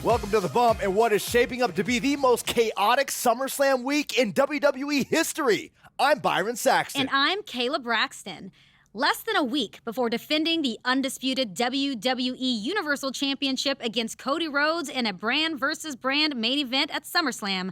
Welcome to The Bump and what is shaping up to be the most chaotic SummerSlam week in WWE history. I'm Byron Saxton. And I'm Kayla Braxton. Less than a week before defending the undisputed WWE Universal Championship against Cody Rhodes in a brand versus brand main event at SummerSlam,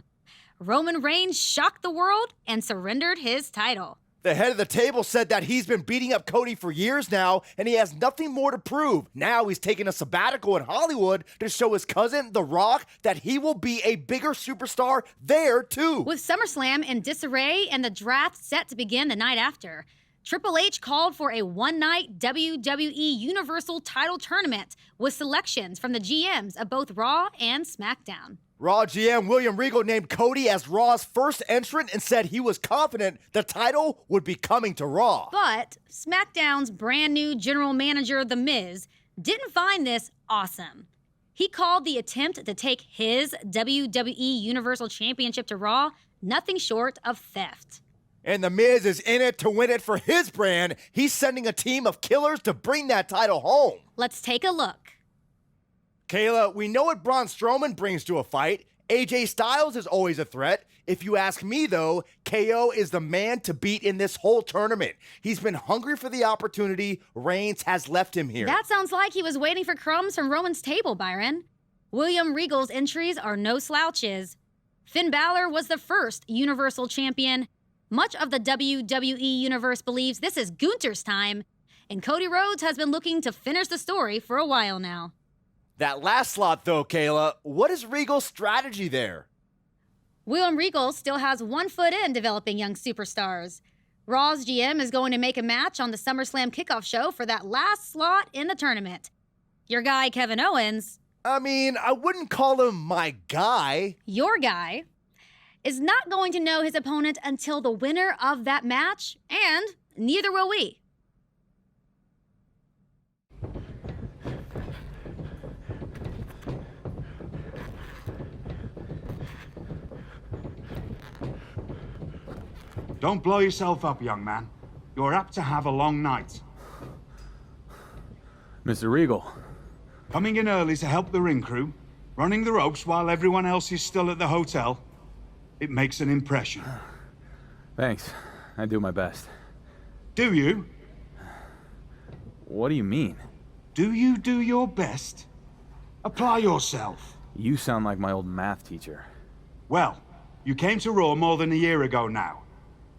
Roman Reigns shocked the world and surrendered his title. The head of the table said that he's been beating up Cody for years now, and he has nothing more to prove. Now he's taking a sabbatical in Hollywood to show his cousin, The Rock, that he will be a bigger superstar there, too. With SummerSlam in disarray and the draft set to begin the night after, Triple H called for a one-night WWE Universal title tournament with selections from the GMs of both Raw and SmackDown. Raw GM William Regal named Cody as Raw's first entrant and said he was confident the title would be coming to Raw. But SmackDown's brand new general manager, The Miz, didn't find this awesome. He called the attempt to take his WWE Universal Championship to Raw nothing short of theft. And The Miz is in it to win it for his brand. He's sending a team of killers to bring that title home. Let's take a look. Kayla, we know what Braun Strowman brings to a fight. AJ Styles is always a threat. If you ask me, though, KO is the man to beat in this whole tournament. He's been hungry for the opportunity. Reigns has left him here. That sounds like he was waiting for crumbs from Roman's table, Byron. William Regal's entries are no slouches. Finn Balor was the first Universal Champion. Much of the WWE Universe believes this is Gunther's time, and Cody Rhodes has been looking to finish the story for a while now. That last slot, though, Kayla, what is Regal's strategy there? William Regal still has one foot in developing young superstars. Raw's GM is going to make a match on the SummerSlam kickoff show for that last slot in the tournament. Your guy, Kevin Owens... I mean, I wouldn't call him my guy. Your guy is not going to know his opponent until the winner of that match, and neither will we. Don't blow yourself up, young man. You're apt to have a long night. Mr. Regal. Coming in early to help the ring crew, running the ropes while everyone else is still at the hotel, it makes an impression. Thanks. I do my best. Do you? What do you mean? Do you do your best? Apply yourself. You sound like my old math teacher. Well, you came to Raw more than a year ago now,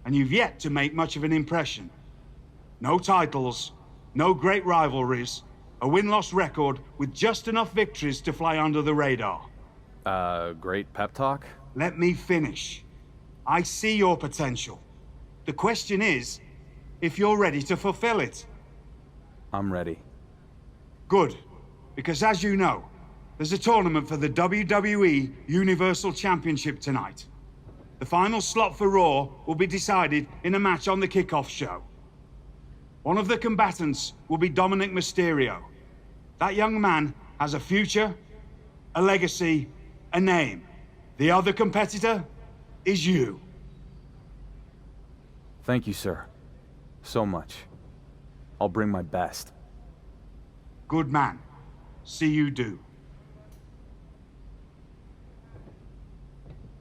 and you've yet to make much of an impression. No titles, no great rivalries, a win-loss record with just enough victories to fly under the radar. Great pep talk? Let me finish. I see your potential. The question is, if you're ready to fulfill it. I'm ready. Good, because as you know, there's a tournament for the WWE Universal Championship tonight. The final slot for Raw will be decided in a match on the kickoff show. One of the combatants will be Dominic Mysterio. That young man has a future, a legacy, a name. The other competitor is you. Thank you, sir. So much. I'll bring my best. Good man. See you do.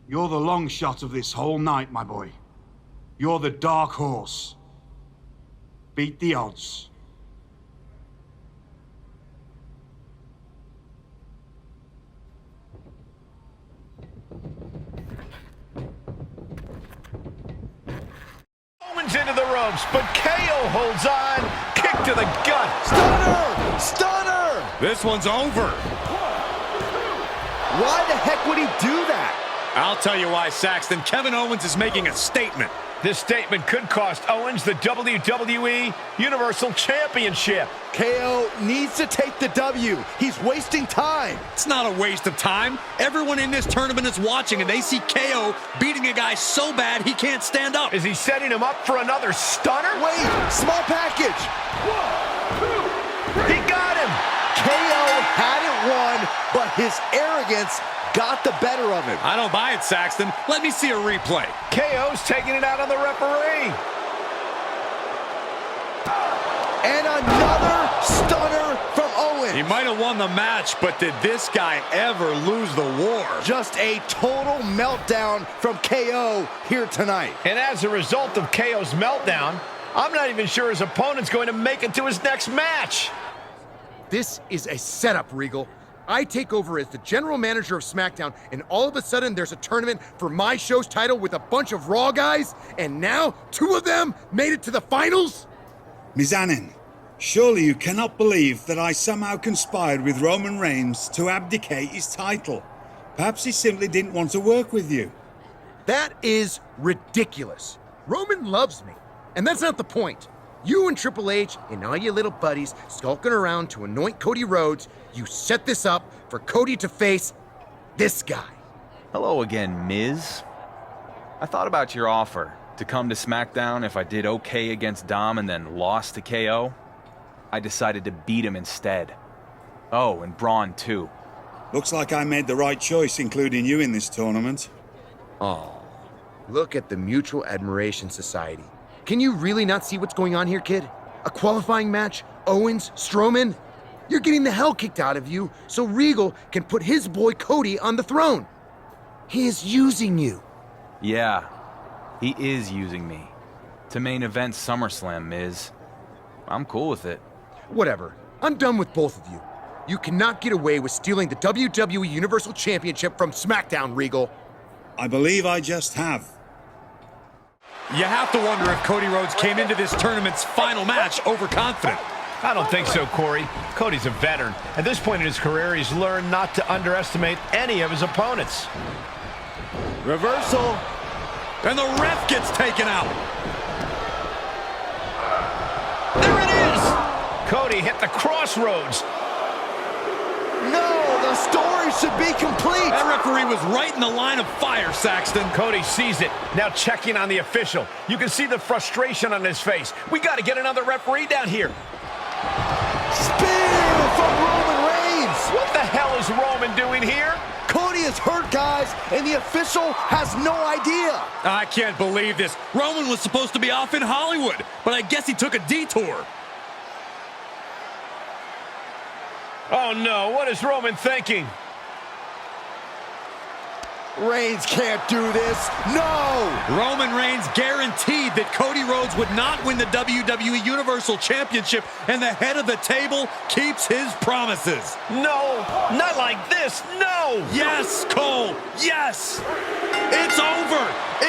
You're the long shot of this whole night, my boy. You're the dark horse. Beat the odds. Owens into the ropes, but KO holds on. Kick to the gut. Stunner! Stunner! This one's over. Why the heck would he do that? I'll tell you why, Saxton. Kevin Owens is making a statement. This statement could cost Owens the WWE Universal Championship. KO needs to take the W. He's wasting time. It's not a waste of time. Everyone in this tournament is watching, and they see KO beating a guy so bad he can't stand up. Is he setting him up for another stunner? Wait, small package. 1, 2, 3. He got him. KO had it won, but his arrogance got the better of him. I don't buy it, Saxton. Let me see a replay. KO's taking it out on the referee. And another stunner from Owens. He might have won the match, but did this guy ever lose the war? Just a total meltdown from KO here tonight. And as a result of KO's meltdown, I'm not even sure his opponent's going to make it to his next match. This is a setup, Regal. I take over as the general manager of SmackDown, and all of a sudden there's a tournament for my show's title with a bunch of Raw guys, and now 2 of them made it to the finals? Mizanin, surely you cannot believe that I somehow conspired with Roman Reigns to abdicate his title. Perhaps he simply didn't want to work with you. That is ridiculous. Roman loves me, and that's not the point. You and Triple H and all your little buddies skulking around to anoint Cody Rhodes, you set this up for Cody to face this guy. Hello again, Miz. I thought about your offer to come to SmackDown if I did okay against Dom and then lost to KO. I decided to beat him instead. Oh, and Braun too. Looks like I made the right choice including you in this tournament. Oh, look at the Mutual Admiration Society. Can you really not see what's going on here, kid? A qualifying match, Owens, Strowman? You're getting the hell kicked out of you so Regal can put his boy Cody on the throne. He is using you. Yeah, he is using me. To main event SummerSlam, Miz. I'm cool with it. Whatever. I'm done with both of you. You cannot get away with stealing the WWE Universal Championship from SmackDown, Regal. I believe I just have. You have to wonder if Cody Rhodes came into this tournament's final match overconfident. I don't think so, Corey. Cody's a veteran. At this point in his career, he's learned not to underestimate any of his opponents. Reversal. And the ref gets taken out. There it is! Cody hit the crossroads. No, the story should be complete. That referee was right in the line of fire, Saxton. Cody sees it, now checking on the official. You can see the frustration on his face. We got to get another referee down here. Spear from Roman Reigns. What the hell is Roman doing here? Cody is hurt, guys, and the official has no idea. I can't believe this. Roman was supposed to be off in Hollywood, but I guess he took a detour. Oh no, what is Roman thinking? Reigns can't do this. No! Roman Reigns guaranteed that Cody Rhodes would not win the WWE Universal Championship, and the head of the table keeps his promises. No, not like this, no! Yes, Cole, yes! It's over!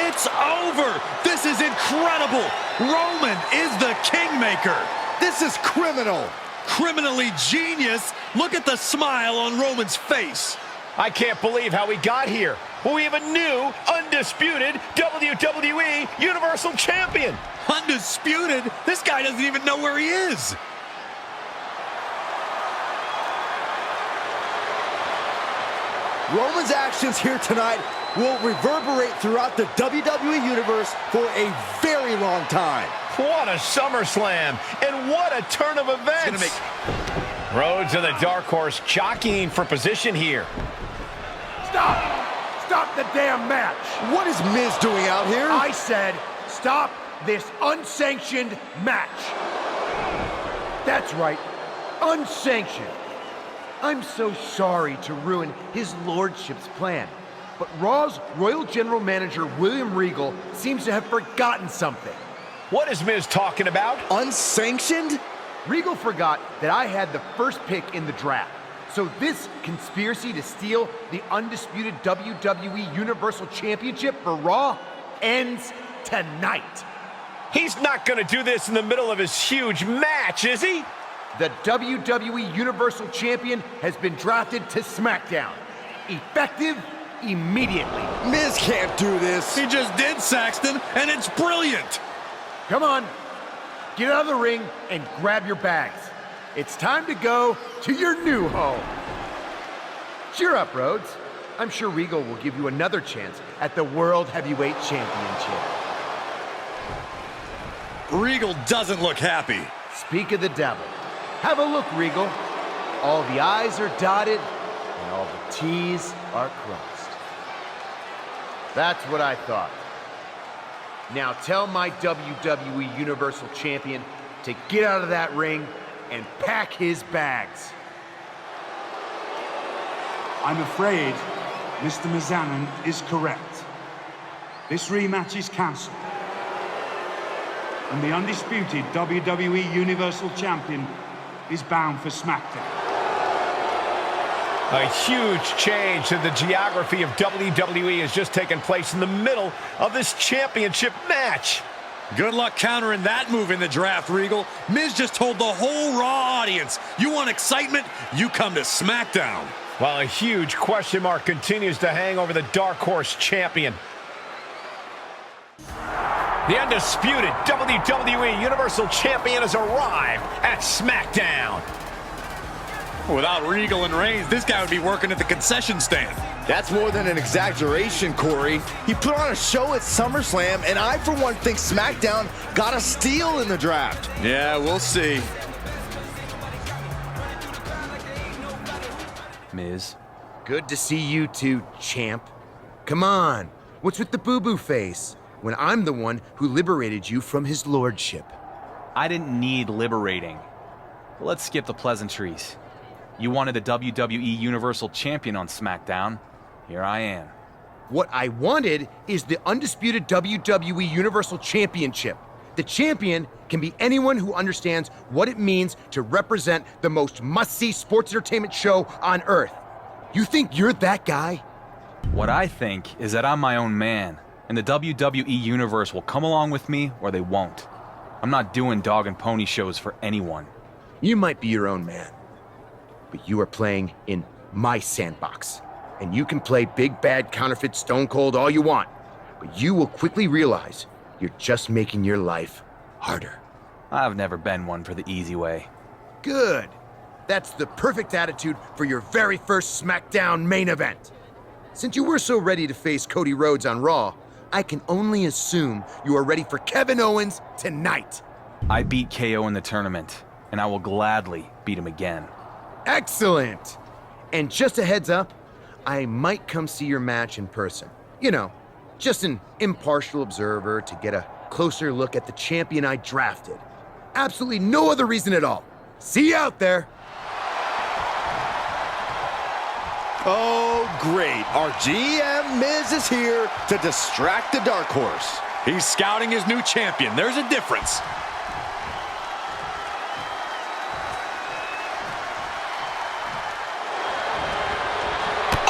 It's over! This is incredible! Roman is the kingmaker! This is criminal. Criminally genius! Look at the smile on Roman's face! I can't believe how we got here. We have a new, undisputed WWE Universal Champion. Undisputed? This guy doesn't even know where he is. Roman's actions here tonight will reverberate throughout the WWE Universe for a very long time. What a SummerSlam, and what a turn of events. Rhodes and the Dark Horse jockeying for position here. Stop! Stop the damn match! What is Miz doing out here? I said, stop this unsanctioned match. That's right, unsanctioned. I'm so sorry to ruin his lordship's plan, but Raw's Royal General Manager William Regal seems to have forgotten something. What is Miz talking about? Unsanctioned? Regal forgot that I had the first pick in the draft. So this conspiracy to steal the undisputed WWE Universal Championship for Raw ends tonight. He's not going to do this in the middle of his huge match, is he? The WWE Universal Champion has been drafted to SmackDown. Effective immediately. Miz can't do this. He just did, Saxton, and it's brilliant. Come on, get out of the ring and grab your bags. It's time to go to your new home. Cheer up, Rhodes. I'm sure Regal will give you another chance at the World Heavyweight Championship. Regal doesn't look happy. Speak of the devil. Have a look, Regal. All the I's are dotted and all the T's are crossed. That's what I thought. Now tell my WWE Universal Champion to get out of that ring and pack his bags. I'm afraid Mr. Mizanin is correct. This rematch is cancelled. And the undisputed WWE Universal Champion is bound for SmackDown. A huge change to the geography of WWE has just taken place in the middle of this championship match. Good luck countering that move in the draft, Regal. Miz just told the whole Raw audience, you want excitement? You come to SmackDown. While a huge question mark continues to hang over the Dark Horse champion. The undisputed WWE Universal Champion has arrived at SmackDown. Without Regal and Reigns, this guy would be working at the concession stand. That's more than an exaggeration, Corey. He put on a show at SummerSlam, and I, for one, think SmackDown got a steal in the draft. Yeah, we'll see. Miz. Good to see you two, champ. Come on, what's with the boo-boo face? When I'm the one who liberated you from his lordship. I didn't need liberating. But let's skip the pleasantries. You wanted the WWE Universal Champion on SmackDown. Here I am. What I wanted is the undisputed WWE Universal Championship. The champion can be anyone who understands what it means to represent the most must-see sports entertainment show on Earth. You think you're that guy? What I think is that I'm my own man, and the WWE Universe will come along with me or they won't. I'm not doing dog and pony shows for anyone. You might be your own man, but you are playing in my sandbox. And you can play big bad counterfeit Stone Cold all you want, but you will quickly realize you're just making your life harder. I've never been one for the easy way. Good. That's the perfect attitude for your very first SmackDown main event. Since you were so ready to face Cody Rhodes on Raw, I can only assume you are ready for Kevin Owens tonight. I beat KO in the tournament, and I will gladly beat him again. Excellent! And just a heads up, I might come see your match in person. You know, just an impartial observer to get a closer look at the champion I drafted. Absolutely no other reason at all. See you out there! Oh, great. Our GM Miz is here to distract the Dark Horse. He's scouting his new champion. There's a difference.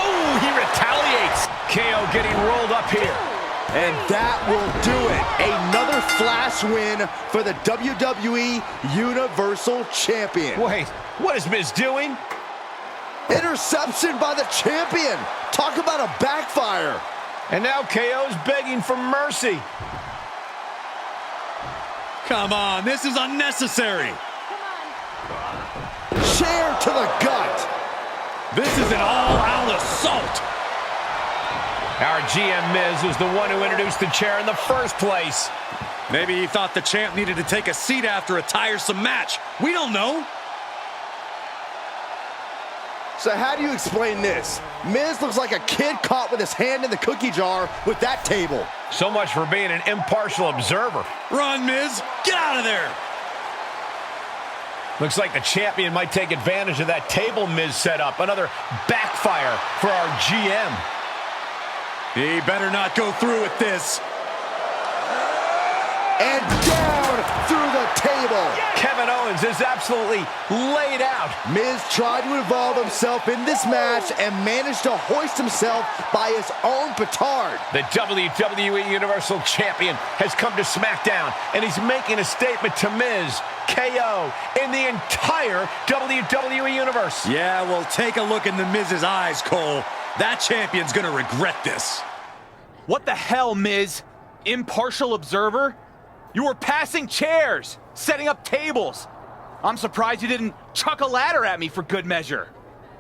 Oh, he retaliates. KO getting rolled up here. And that will do it. Another flash win for the WWE Universal Champion. Wait, what is Miz doing? Interception by the champion. Talk about a backfire. And now KO's begging for mercy. Come on, this is unnecessary. Chair to the gut. This is an all-out assault. Our GM Miz was the one who introduced the chair in the first place. Maybe he thought the champ needed to take a seat after a tiresome match. We don't know. So how do you explain this? Miz looks like a kid caught with his hand in the cookie jar with that table. So much for being an impartial observer. Run, Miz. Get out of there. Looks like the champion might take advantage of that table Miz set up. Another backfire for our GM. He better not go through with this. And down through the table. Kevin Owens is absolutely laid out. Miz tried to involve himself in this match and managed to hoist himself by his own petard. The WWE Universal Champion has come to SmackDown, and he's making a statement to Miz, KO, and the entire WWE Universe. Yeah, well, take a look in the Miz's eyes, Cole. That champion's gonna regret this. What the hell, Miz? Impartial observer? You were passing chairs, setting up tables. I'm surprised you didn't chuck a ladder at me for good measure.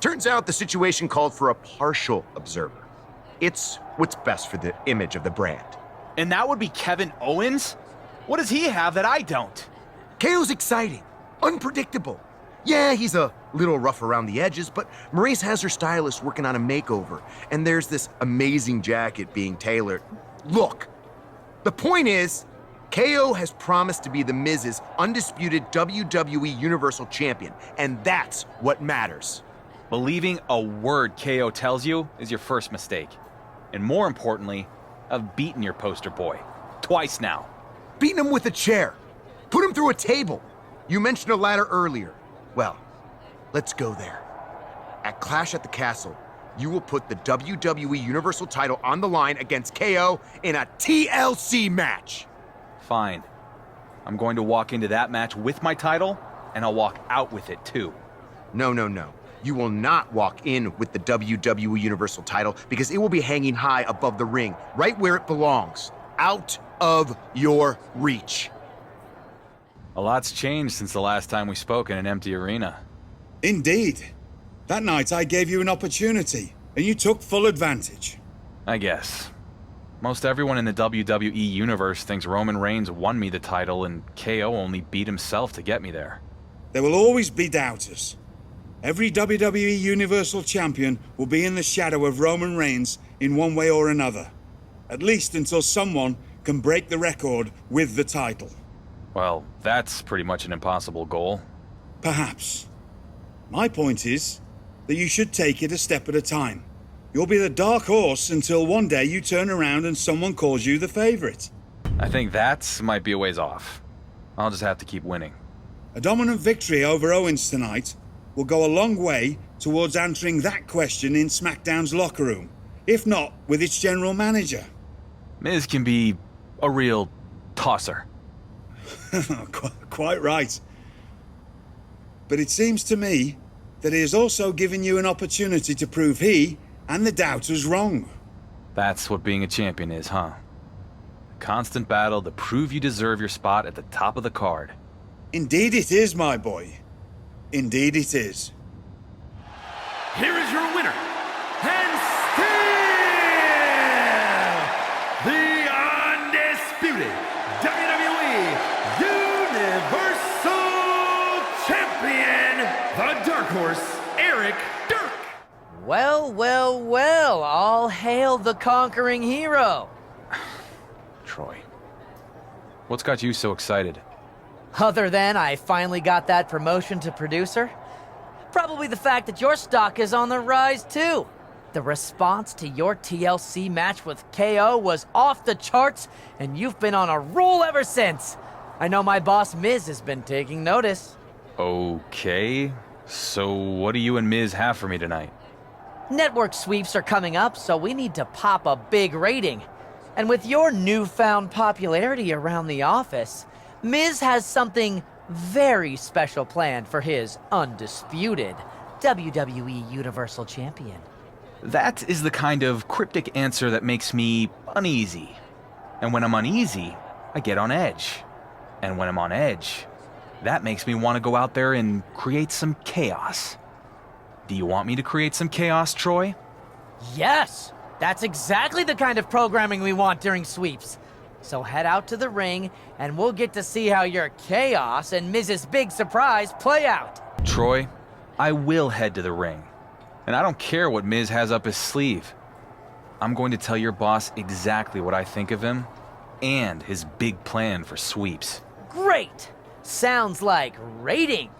Turns out the situation called for a partial observer. It's what's best for the image of the brand. And that would be Kevin Owens? What does he have that I don't? KO's exciting, unpredictable. Yeah, he's a little rough around the edges, but Maurice has her stylist working on a makeover, and there's this amazing jacket being tailored. Look, the point is, KO has promised to be the Miz's undisputed WWE Universal Champion, and that's what matters. Believing a word KO tells you is your first mistake. And more importantly, I've beaten your poster boy. Twice now. Beating him with a chair. Put him through a table. You mentioned a ladder earlier. Well, let's go there. At Clash at the Castle, you will put the WWE Universal title on the line against KO in a TLC match. Fine. I'm going to walk into that match with my title, and I'll walk out with it too. No. You will not walk in with the WWE Universal title because it will be hanging high above the ring, right where it belongs. Out of your reach. A lot's changed since the last time we spoke in an empty arena. Indeed. That night I gave you an opportunity, and you took full advantage. I guess. Most everyone in the WWE Universe thinks Roman Reigns won me the title and KO only beat himself to get me there. There will always be doubters. Every WWE Universal Champion will be in the shadow of Roman Reigns in one way or another. At least until someone can break the record with the title. Well, that's pretty much an impossible goal. Perhaps. My point is that you should take it a step at a time. You'll be the dark horse until one day you turn around and someone calls you the favorite. I think that might be a ways off. I'll just have to keep winning. A dominant victory over Owens tonight will go a long way towards answering that question in SmackDown's locker room, if not with its general manager. Miz can be a real tosser. Quite right. But it seems to me that he has also given you an opportunity to prove he and the doubters wrong. That's what being a champion is, huh? A constant battle to prove you deserve your spot at the top of the card. Indeed it is, my boy. Indeed it is. Here is your winner, and still the undisputed WWE Universal Champion, the Dark Horse, Eric Dirk. Well, all hail the conquering hero. Troy, what's got you so excited? Other than I finally got that promotion to producer, probably the fact that your stock is on the rise too. The response to your TLC match with KO was off the charts, and you've been on a roll ever since. I know my boss Miz has been taking notice. Okay, so what do you and Miz have for me tonight? Network sweeps are coming up, so we need to pop a big rating. And with your newfound popularity around the office, Miz has something very special planned for his undisputed WWE Universal Champion. That is the kind of cryptic answer that makes me uneasy. And when I'm uneasy, I get on edge. And when I'm on edge, that makes me want to go out there and create some chaos. Do you want me to create some chaos, Troy? Yes! That's exactly the kind of programming we want during sweeps. So head out to the ring, and we'll get to see how your chaos and Miz's big surprise play out. Troy, I will head to the ring. And I don't care what Miz has up his sleeve. I'm going to tell your boss exactly what I think of him and his big plan for sweeps. Great! Sounds like ratings.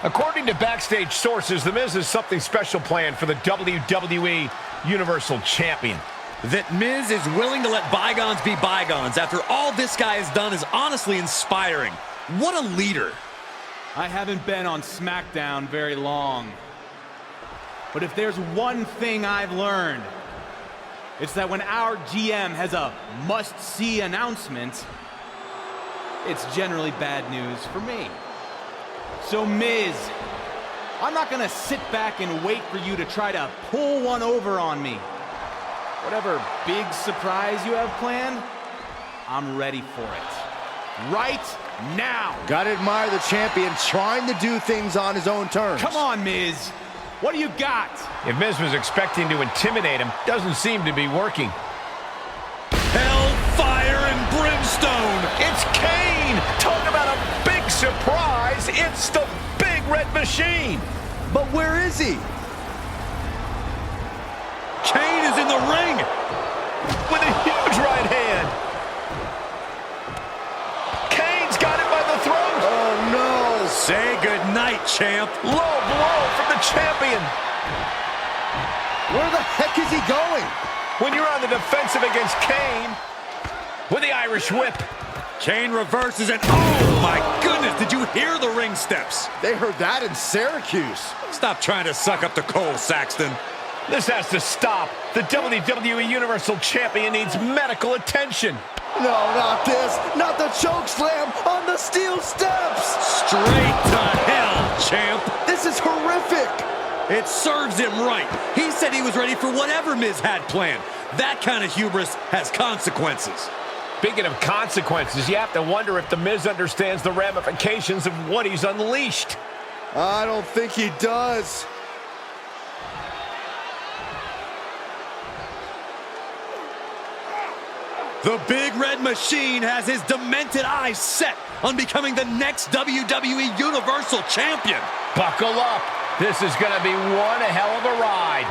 According to backstage sources, The Miz has something special planned for the WWE Universal Champion. That Miz is willing to let bygones be bygones after all this guy has done is honestly inspiring. What a leader. I haven't been on SmackDown very long. But if there's one thing I've learned, it's that when our GM has a must-see announcement, it's generally bad news for me. So Miz, I'm not gonna sit back and wait for you to try to pull one over on me. Whatever big surprise you have planned, I'm ready for it. Right now. Gotta admire the champion trying to do things on his own terms. Come on, Miz. What do you got? If Miz was expecting to intimidate him, doesn't seem to be working. Hellfire and brimstone. It's Kane! Talk about a big surprise! It's the Big Red Machine! But where is he? Kane is in the ring With a huge right hand! Kane's got it by the throat! Oh no! Say goodnight, champ. Low blow from the champion. Where the heck is he going? When you're on the defensive against Kane, with the Irish whip. Kane reverses and oh my goodness, did you hear the ring steps? They heard that in Syracuse. Stop trying to suck up the coal, Saxton. This has to stop. The WWE Universal Champion needs medical attention. No, not this. Not the choke slam on the steel steps. Straight to hell, champ. This is horrific. It serves him right. He said he was ready for whatever Miz had planned. That kind of hubris has consequences. Speaking of consequences, you have to wonder if The Miz understands the ramifications of what he's unleashed. I don't think he does. The Big Red Machine has his demented eyes set on becoming the next WWE Universal Champion. Buckle up. This is going to be one hell of a ride.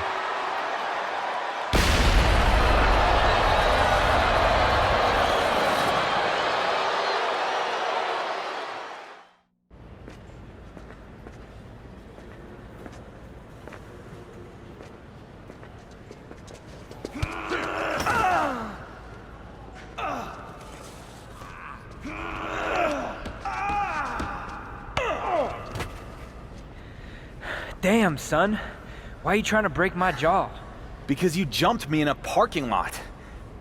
Damn, son. Why are you trying to break my jaw? Because you jumped me in a parking lot.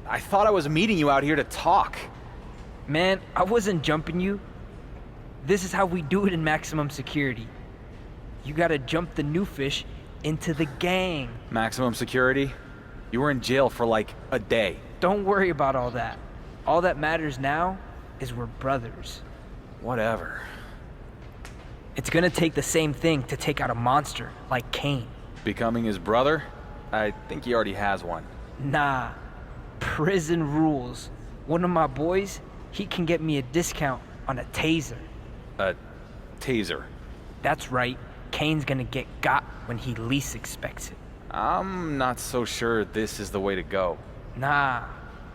I thought I was meeting you out here to talk. Man, I wasn't jumping you. This is how we do it in maximum security. You gotta jump the new fish into the gang. Maximum security? You were in jail for like a day. Don't worry about all that. All that matters now is we're brothers. Whatever. It's gonna take the same thing to take out a monster like Kane. Becoming his brother? I think he already has one. Nah. Prison rules. One of my boys, he can get me a discount on a taser. A taser? That's right. Kane's gonna get got when he least expects it. I'm not so sure this is the way to go. Nah.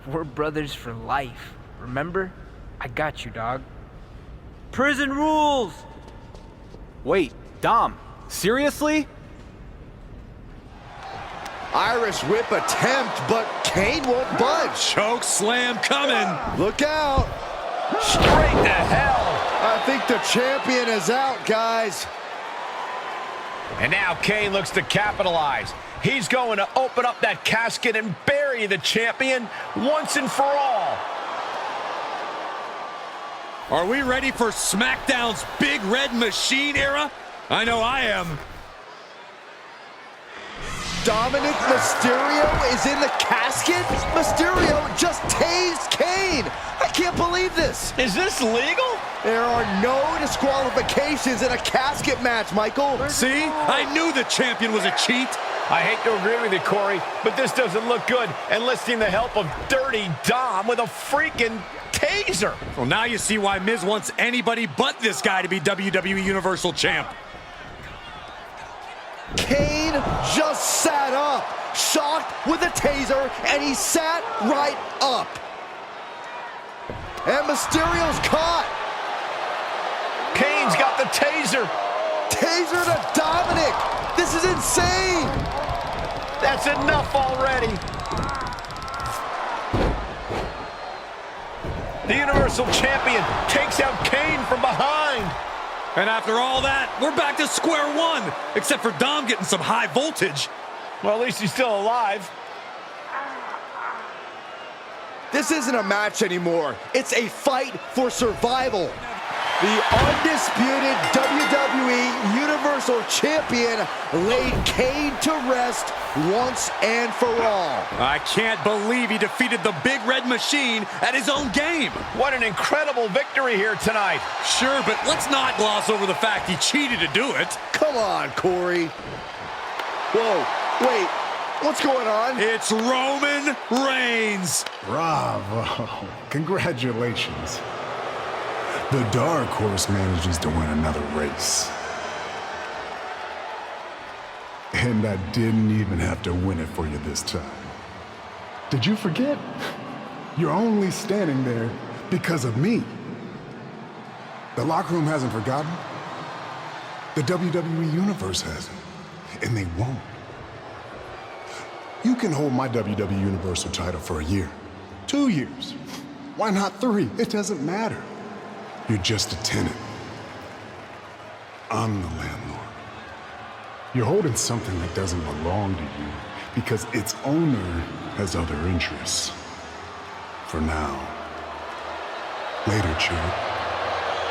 We're brothers for life. Remember? I got you, dog. Prison rules! Wait, Dom, seriously? Irish whip attempt, but Kane won't budge. Choke slam coming. Look out. Straight to hell. I think the champion is out, guys. And now Kane looks to capitalize. He's going to open up that casket and bury the champion once and for all. Are we ready for SmackDown's Big Red Machine era? I know I am. Dominic Mysterio is in the casket? Mysterio just tased Kane. I can't believe this. Is this legal? There are no disqualifications in a casket match, Michael. See? I knew the champion was a cheat. I hate to agree with you, Corey, but this doesn't look good enlisting the help of Dirty Dom with a freaking taser. Well, now you see why Miz wants anybody but this guy to be WWE Universal Champ. Kane just sat up, shocked with a taser, and he sat right up. And Mysterio's caught. Kane's got the taser. Taser to Dominic. This is insane. That's enough already. The Universal Champion takes out Kane from behind. And after all that, we're back to square one, except for Dom getting some high voltage. Well, at least he's still alive. This isn't a match anymore. It's a fight for survival. The undisputed WWE Universal Champion laid Kane to rest once and for all. I can't believe he defeated the Big Red Machine at his own game. What an incredible victory here tonight. Sure, but let's not gloss over the fact he cheated to do it. Come on, Corey. Whoa, wait, what's going on? It's Roman Reigns. Bravo. Congratulations. The Dark Horse manages to win another race. And I didn't even have to win it for you this time. Did you forget? You're only standing there because of me. The locker room hasn't forgotten. The WWE Universe hasn't, and they won't. You can hold my WWE Universal title for a year, 2 years. Why not 3? It doesn't matter. You're just a tenant. I'm the landlord. You're holding something that doesn't belong to you because its owner has other interests. For now. Later, Chuck.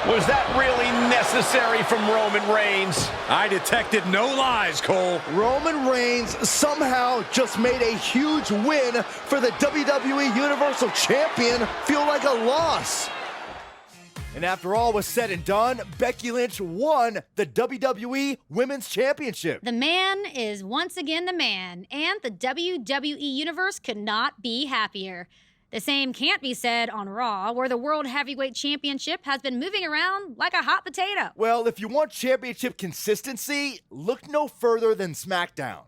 Was that really necessary from Roman Reigns? I detected no lies, Cole. Roman Reigns somehow just made a huge win for the WWE Universal Champion feel like a loss. And after all was said and done, Becky Lynch won the WWE Women's Championship. The man is once again the man, and the WWE Universe could not be happier. The same can't be said on Raw, where the World Heavyweight Championship has been moving around like a hot potato. Well, if you want championship consistency, look no further than SmackDown.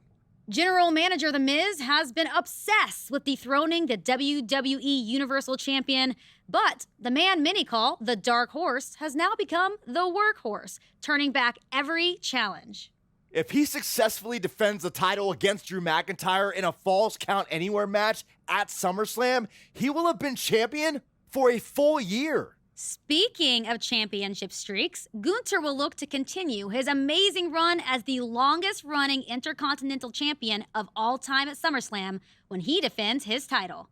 General Manager The Miz has been obsessed with dethroning the WWE Universal Champion, but the man many call the Dark Horse has now become the Workhorse, turning back every challenge. If he successfully defends the title against Drew McIntyre in a Falls Count Anywhere match at SummerSlam, he will have been champion for a full year. Speaking of championship streaks, Gunther will look to continue his amazing run as the longest-running Intercontinental Champion of all time at SummerSlam when he defends his title.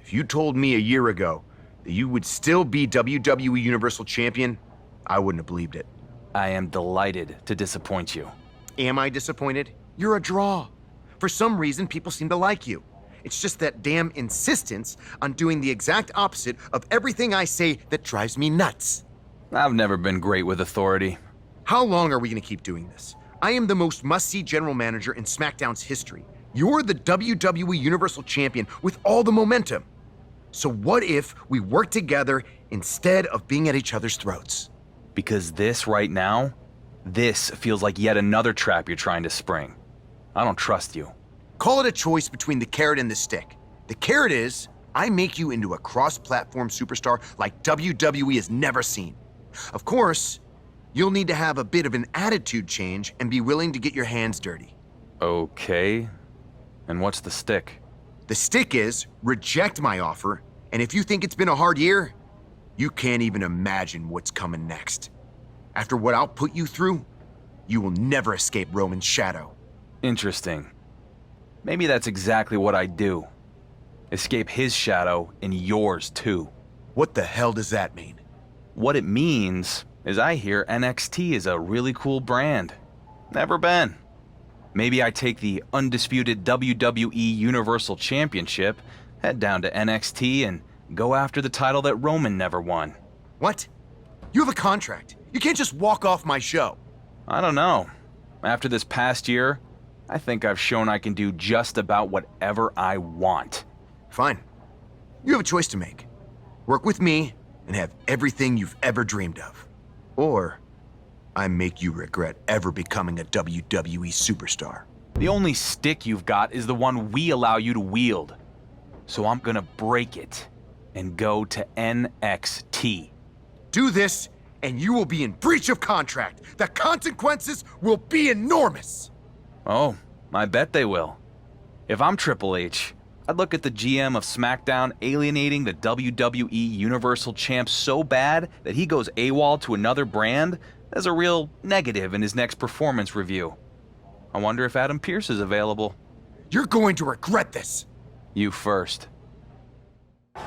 If you told me a year ago that you would still be WWE Universal Champion, I wouldn't have believed it. I am delighted to disappoint you. Am I disappointed? You're a draw. For some reason, people seem to like you. It's just that damn insistence on doing the exact opposite of everything I say that drives me nuts. I've never been great with authority. How long are we gonna keep doing this? I am the most must-see general manager in SmackDown's history. You're the WWE Universal Champion with all the momentum. So what if we work together instead of being at each other's throats? Because this right now, this feels like yet another trap you're trying to spring. I don't trust you. Call it a choice between the carrot and the stick. The carrot is, I make you into a cross-platform superstar like WWE has never seen. Of course, you'll need to have a bit of an attitude change and be willing to get your hands dirty. Okay. And what's the stick? The stick is, reject my offer, and if you think it's been a hard year, you can't even imagine what's coming next. After what I'll put you through, you will never escape Roman's shadow. Interesting. Maybe that's exactly what I do. Escape his shadow and yours too. What the hell does that mean? What it means is I hear NXT is a really cool brand. Never been. Maybe I take the undisputed WWE Universal Championship, head down to NXT, and go after the title that Roman never won. What? You have a contract. You can't just walk off my show. I don't know. After this past year, I think I've shown I can do just about whatever I want. Fine. You have a choice to make. Work with me and have everything you've ever dreamed of. Or I make you regret ever becoming a WWE superstar. The only stick you've got is the one we allow you to wield. So I'm gonna break it and go to NXT. Do this, and you will be in breach of contract. The consequences will be enormous. Oh, I bet they will. If I'm Triple H, I'd look at the GM of SmackDown alienating the WWE Universal Champ so bad that he goes AWOL to another brand as a real negative in his next performance review. I wonder if Adam Pearce is available. You're going to regret this. You first.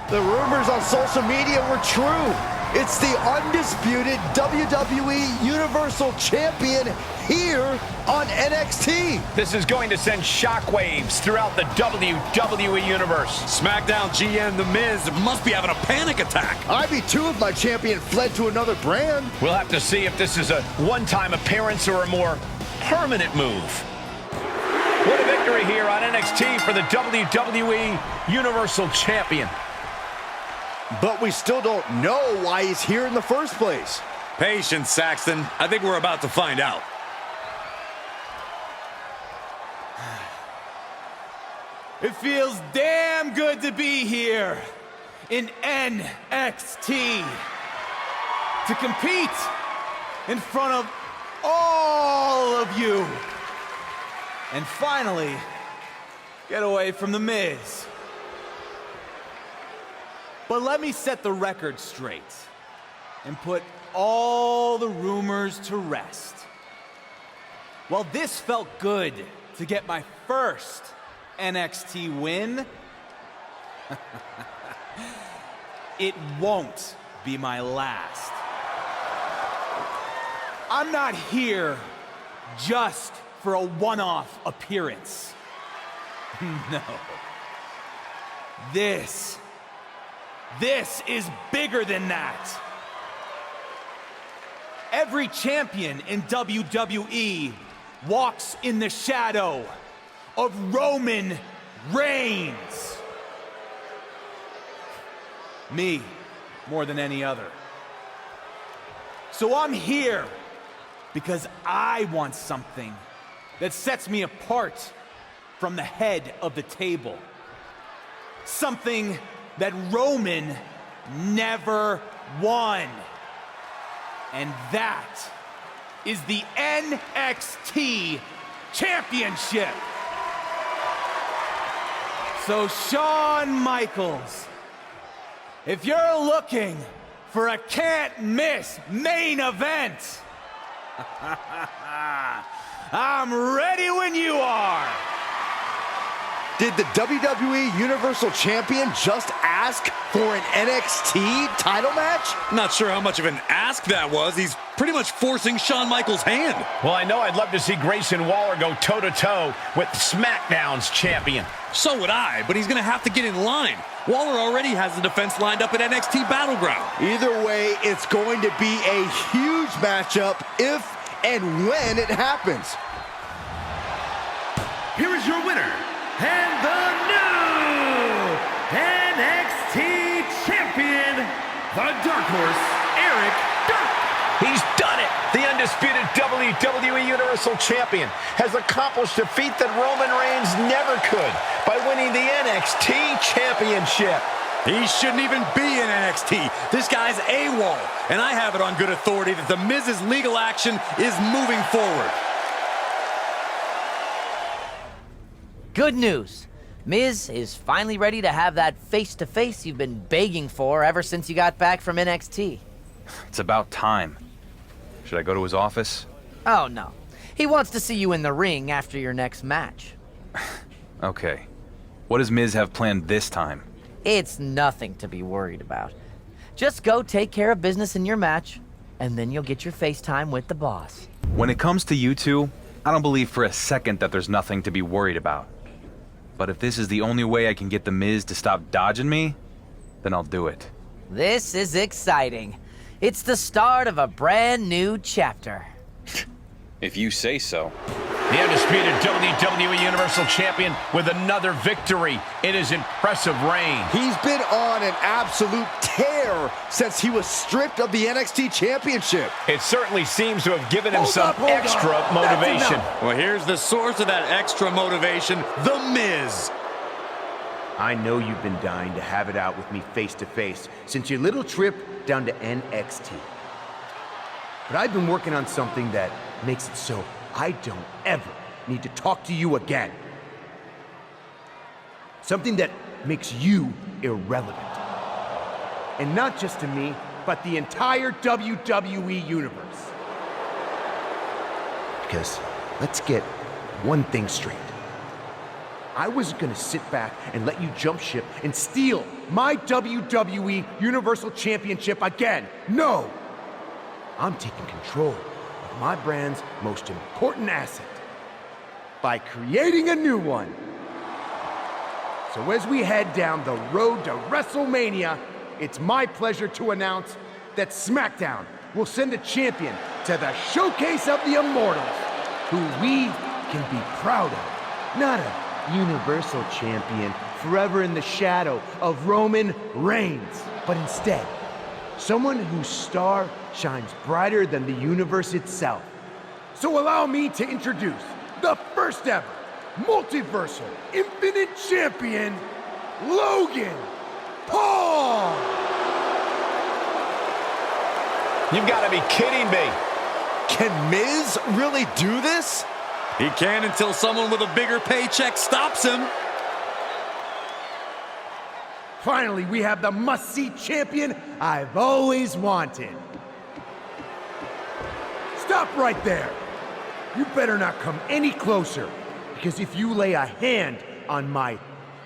The rumors on social media were true. It's the undisputed WWE Universal Champion here on NXT. This is going to send shockwaves throughout the WWE Universe. SmackDown GM The Miz must be having a panic attack. I'd be too if my champion fled to another brand. We'll have to see if this is a one-time appearance or a more permanent move. What a victory here on NXT for the WWE Universal Champion. But we still don't know why he's here in the first place. Patience, Saxton. I think we're about to find out. It feels damn good to be here in NXT. To compete in front of all of you. And finally, get away from The Miz. But let me set the record straight and put all the rumors to rest. While this felt good to get my first NXT win, it won't be my last. I'm not here just for a one-off appearance. No. This is bigger than that. Every champion in WWE walks in the shadow of Roman Reigns. Me, more than any other. So I'm here because I want something that sets me apart from the head of the table. Something that Roman never won. And that is the NXT Championship. So Shawn Michaels, if you're looking for a can't-miss main event, I'm ready when you are. Did the WWE Universal Champion just ask for an NXT title match? Not sure how much of an ask that was. He's pretty much forcing Shawn Michaels' hand. Well, I know I'd love to see Grayson Waller go toe-to-toe with SmackDown's champion. So would I, but he's going to have to get in line. Waller already has the defense lined up at NXT Battleground. Either way, it's going to be a huge matchup if and when it happens. Here is your winner, and the new NXT Champion, the Dark Horse, Eric Dirk. He's done it! The undisputed WWE Universal Champion has accomplished a feat that Roman Reigns never could by winning the NXT Championship. He shouldn't even be in NXT. This guy's AWOL, and I have it on good authority that The Miz's legal action is moving forward. Good news. Miz is finally ready to have that face-to-face you've been begging for ever since you got back from NXT. It's about time. Should I go to his office? Oh, no. He wants to see you in the ring after your next match. Okay. What does Miz have planned this time? It's nothing to be worried about. Just go take care of business in your match, and then you'll get your FaceTime with the boss. When it comes to you two, I don't believe for a second that there's nothing to be worried about. But if this is the only way I can get The Miz to stop dodging me, then I'll do it. This is exciting. It's the start of a brand new chapter. If you say so. The undisputed WWE Universal Champion with another victory in his impressive reign. He's been on an absolute tear since he was stripped of the NXT Championship. It certainly seems to have given him some extra motivation. Well, here's the source of that extra motivation, The Miz. I know you've been dying to have it out with me face to face since your little trip down to NXT. But I've been working on something that makes it so I don't ever need to talk to you again. Something that makes you irrelevant. And not just to me, but the entire WWE universe. Because let's get one thing straight. I wasn't gonna sit back and let you jump ship and steal my WWE Universal Championship again. No! I'm taking control of my brand's most important asset by creating a new one. So as we head down the road to WrestleMania, it's my pleasure to announce that SmackDown will send a champion to the Showcase of the Immortals, who we can be proud of. Not a Universal Champion forever in the shadow of Roman Reigns, but instead, someone whose star shines brighter than the universe itself. So allow me to introduce the first ever multiversal infinite champion, Logan Paul! You've got to be kidding me. Can Miz really do this? He can until someone with a bigger paycheck stops him. Finally, we have the must-see champion I've always wanted. Stop right there. You better not come any closer, because if you lay a hand on my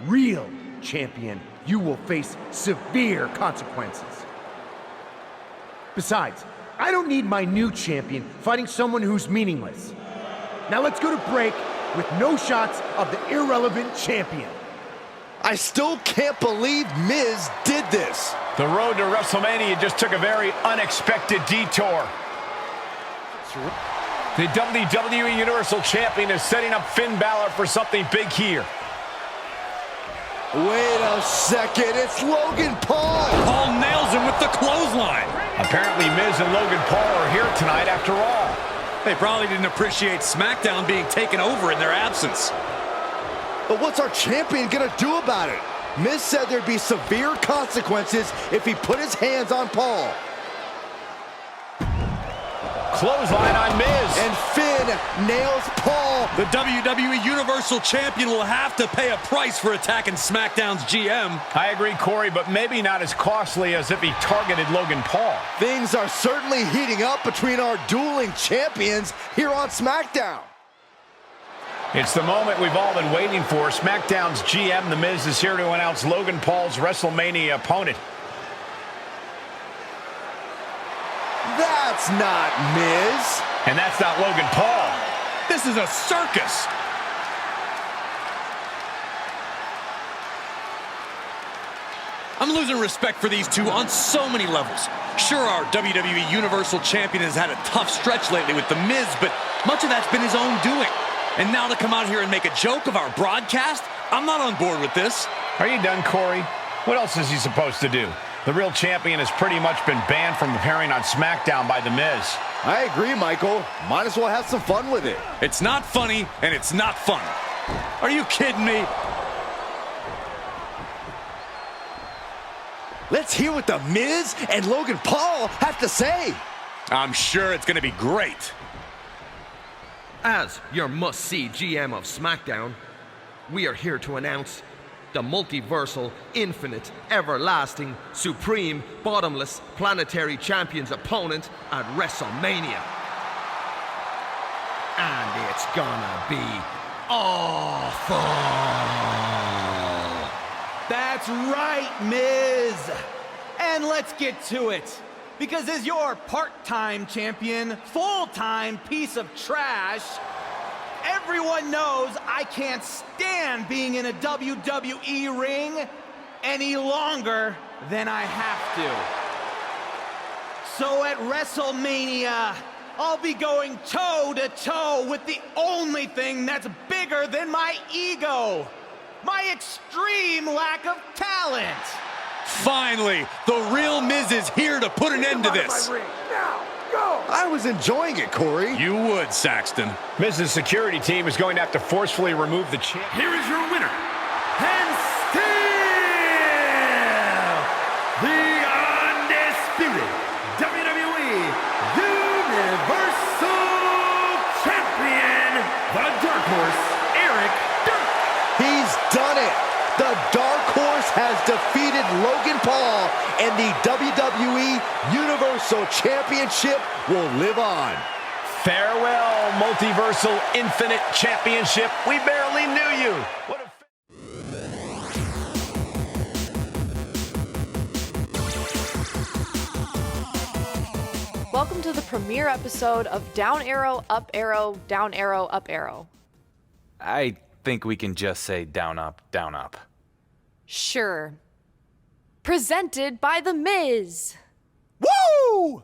real champion, you will face severe consequences. Besides, I don't need my new champion fighting someone who's meaningless. Now let's go to break with no shots of the irrelevant champion. I still can't believe Miz did this. The road to WrestleMania just took a very unexpected detour. The WWE Universal Champion is setting up Finn Balor for something big here. Wait a second, it's Logan Paul! Paul nails him with the clothesline. Apparently Miz and Logan Paul are here tonight after all. They probably didn't appreciate SmackDown being taken over in their absence. But what's our champion gonna do about it? Miz said there'd be severe consequences if he put his hands on Paul. Clothesline on Miz. And Finn nails Paul. The WWE Universal Champion will have to pay a price for attacking SmackDown's GM. I agree, Corey, but maybe not as costly as if he targeted Logan Paul. Things are certainly heating up between our dueling champions here on SmackDown. It's the moment we've all been waiting for. SmackDown's GM, The Miz, is here to announce Logan Paul's WrestleMania opponent. That's not Miz. And that's not Logan Paul. This is a circus. I'm losing respect for these two on so many levels. Sure, our WWE Universal Champion has had a tough stretch lately with The Miz, but much of that's been his own doing. And now to come out here and make a joke of our broadcast? I'm not on board with this. Are you done, Corey? What else is he supposed to do? The real champion has pretty much been banned from appearing on SmackDown by The Miz. I agree, Michael. Might as well have some fun with it. It's not funny, and it's not fun. Are you kidding me? Let's hear what The Miz and Logan Paul have to say. I'm sure it's going to be great. As your must-see GM of SmackDown, we are here to announce the multiversal, infinite, everlasting, supreme, bottomless, planetary champion's opponent at WrestleMania. And it's gonna be awful. That's right, Miz. And let's get to it. Because as your part-time champion, full-time piece of trash, everyone knows I can't stand being in a WWE ring any longer than I have to. So at WrestleMania, I'll be going toe-to-toe with the only thing that's bigger than my ego. My extreme lack of talent. Finally, the real Miz is here to put an end to this. Now, go! I was enjoying it, Corey. You would, Saxton. Miz's security team is going to have to forcefully remove the champ. Here is your winner, and still the undisputed WWE Universal Champion, the Dark Horse, Eric Dirk. He's done it. The Dark Horse has defeated Logan Paul, and the WWE Universal Championship will live on. Farewell, Multiversal Infinite Championship. We barely knew you. What a Welcome to the premiere episode of Down Arrow, Up Arrow, Down Arrow, Up Arrow. I think we can just say down, up, down, up. Sure. Presented by The Miz. Woo!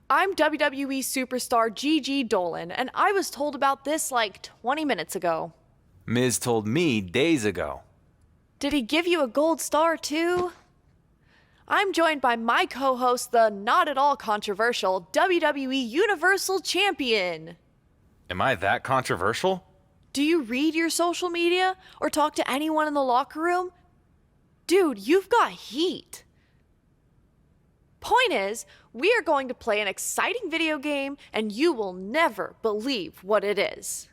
I'm WWE superstar Gigi Dolan, and I was told about this like 20 minutes ago. Miz told me days ago. Did he give you a gold star too? I'm joined by my co-host, the not at all controversial WWE Universal Champion. Am I that controversial? Do you read your social media or talk to anyone in the locker room? Dude, you've got heat. Point is, we are going to play an exciting video game, and you will never believe what it is.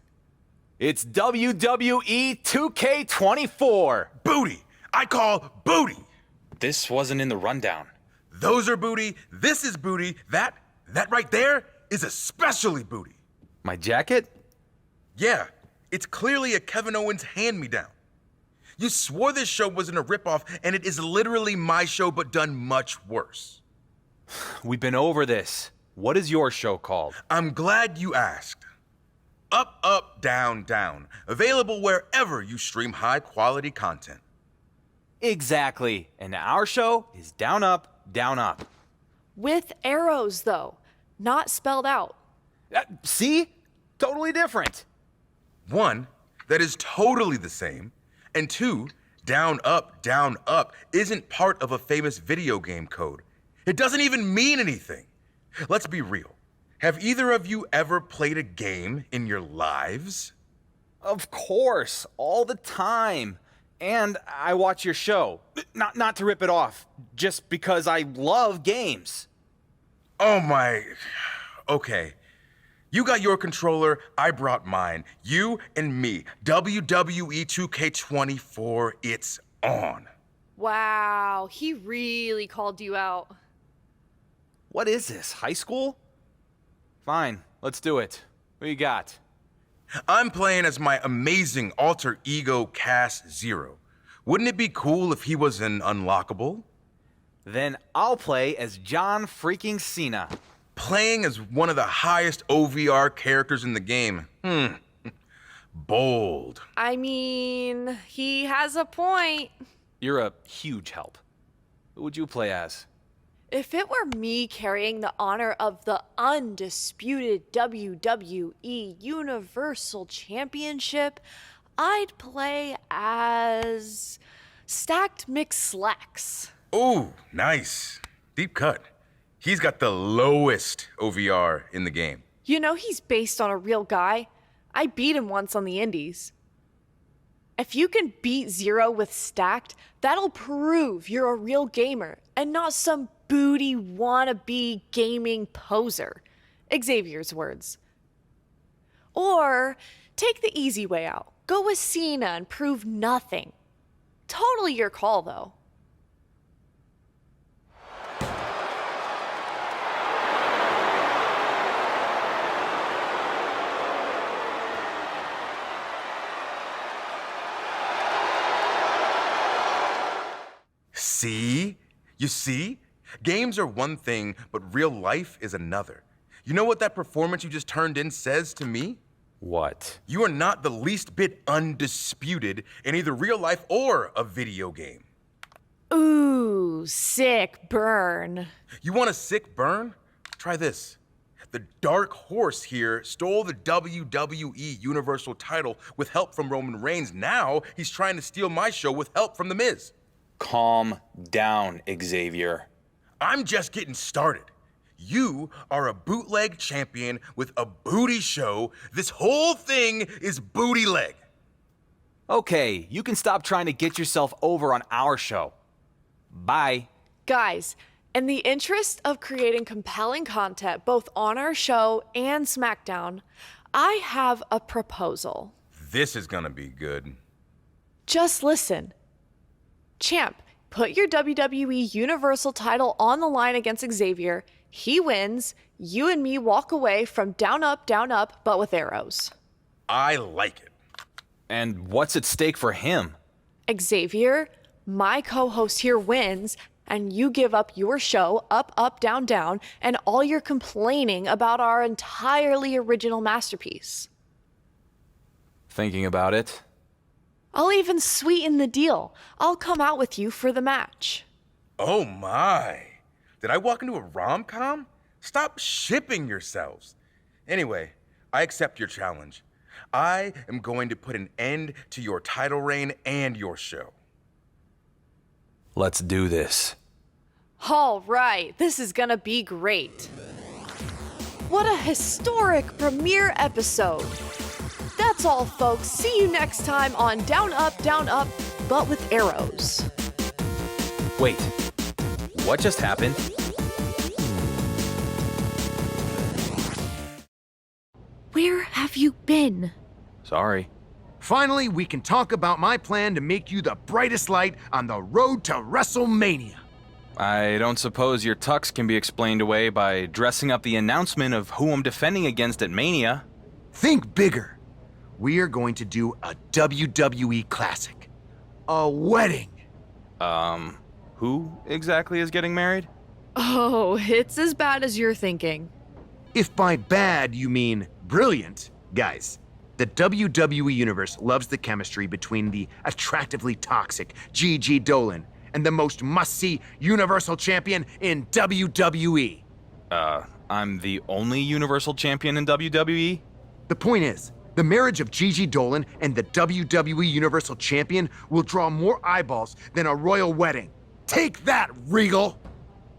It's WWE 2K24. Booty. I call booty. This wasn't in the rundown. Those are booty. This is booty. That right there is especially booty. My jacket? Yeah, it's clearly a Kevin Owens hand-me-down. You swore this show wasn't a ripoff, and it is literally my show, but done much worse. We've been over this. What is your show called? I'm glad you asked. Up, Up, Down, Down. Available wherever you stream high-quality content. Exactly. And our show is Down, Up, Down, Up. With arrows, though, not spelled out. See? Totally different. 1, that is totally the same. And 2, down, up isn't part of a famous video game code. It doesn't even mean anything. Let's be real. Have either of you ever played a game in your lives? Of course, all the time. And I watch your show. Not to rip it off, just because I love games. Oh my... Okay. You got your controller, I brought mine. You and me. WWE 2K24, it's on. Wow, he really called you out. What is this, high school? Fine, let's do it. What you got? I'm playing as my amazing alter ego, Cass Zero. Wouldn't it be cool if he was an unlockable? Then I'll play as John freaking Cena. Playing as one of the highest OVR characters in the game. Bold. I mean, he has a point. You're a huge help. Who would you play as? If it were me carrying the honor of the undisputed WWE Universal Championship, I'd play as Stacked McSlacks. Ooh, nice. Deep cut. He's got the lowest OVR in the game. You know he's based on a real guy. I beat him once on the Indies. If you can beat Zero with Stacked, that'll prove you're a real gamer and not some booty wannabe gaming poser. Xavier's words. Or take the easy way out. Go with Cena and prove nothing. Totally your call, though. See? You see? Games are one thing, but real life is another. You know what that performance you just turned in says to me? What? You are not the least bit undisputed in either real life or a video game. Ooh, sick burn. You want a sick burn? Try this. The Dark Horse here stole the WWE Universal title with help from Roman Reigns. Now he's trying to steal my show with help from The Miz. Calm down, Xavier. I'm just getting started. You are a bootleg champion with a booty show. This whole thing is booty leg. Okay, you can stop trying to get yourself over on our show. Bye. Guys, in the interest of creating compelling content both on our show and SmackDown, I have a proposal. This is gonna be good. Just listen. Champ, put your WWE Universal title on the line against Xavier. He wins. You and me walk away from down, up, but with arrows. I like it. And what's at stake for him? Xavier, my co-host here wins, and you give up your show, up, down, and all your complaining about our entirely original masterpiece. Thinking about it. I'll even sweeten the deal. I'll come out with you for the match. Oh my. Did I walk into a rom-com? Stop shipping yourselves. Anyway, I accept your challenge. I am going to put an end to your title reign and your show. Let's do this. All right, this is gonna be great. What a historic premiere episode. That's all, folks. See you next time on Down, Up, but with arrows. Wait, what just happened? Where have you been? Sorry. Finally, we can talk about my plan to make you the brightest light on the road to WrestleMania. I don't suppose your tux can be explained away by dressing up the announcement of who I'm defending against at Mania. Think bigger. We are going to do a WWE Classic. A wedding. Who exactly is getting married? Oh, it's as bad as you're thinking. If by bad you mean brilliant, guys, the WWE Universe loves the chemistry between the attractively toxic Gigi Dolan and the most must-see Universal Champion in WWE. I'm the only Universal Champion in WWE? The point is, the marriage of Gigi Dolan and the WWE Universal Champion will draw more eyeballs than a royal wedding. Take that, Regal!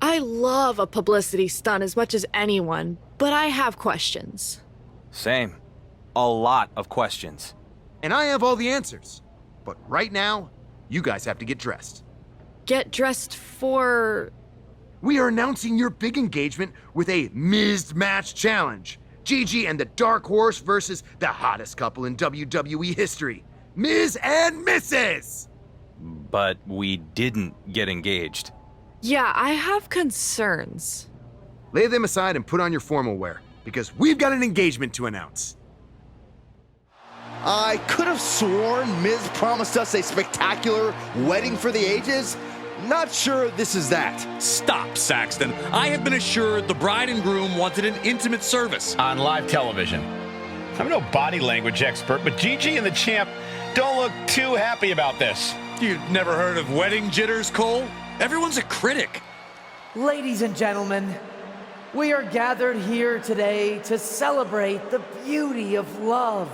I love a publicity stunt as much as anyone, but I have questions. Same. A lot of questions. And I have all the answers. But right now, you guys have to get dressed. Get dressed for... We are announcing your big engagement with a Miz Match Challenge. Gigi and the Dark Horse versus the hottest couple in WWE history, Miz and Mrs. But we didn't get engaged. Yeah, I have concerns. Lay them aside and put on your formal wear, because we've got an engagement to announce. I could have sworn Miz promised us a spectacular wedding for the ages. Not sure this is that. Stop, Saxton. I have been assured the bride and groom wanted an intimate service. On live television. I'm no body language expert, but Gigi and the champ don't look too happy about this. You've never heard of wedding jitters, Cole? Everyone's a critic. Ladies and gentlemen, we are gathered here today to celebrate the beauty of love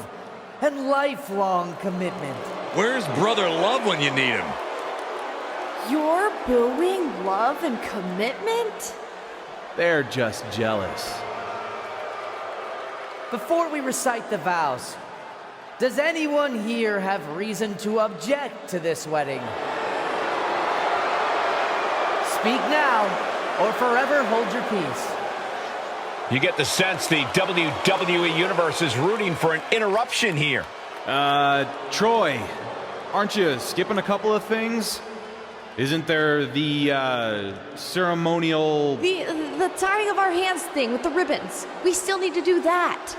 and lifelong commitment. Where's Brother Love when you need him? You're booing love and commitment? They're just jealous. Before we recite the vows, does anyone here have reason to object to this wedding? Speak now, or forever hold your peace. You get the sense the WWE Universe is rooting for an interruption here. Troy, aren't you skipping a couple of things? Isn't there the, ceremonial... The tying of our hands thing with the ribbons. We still need to do that.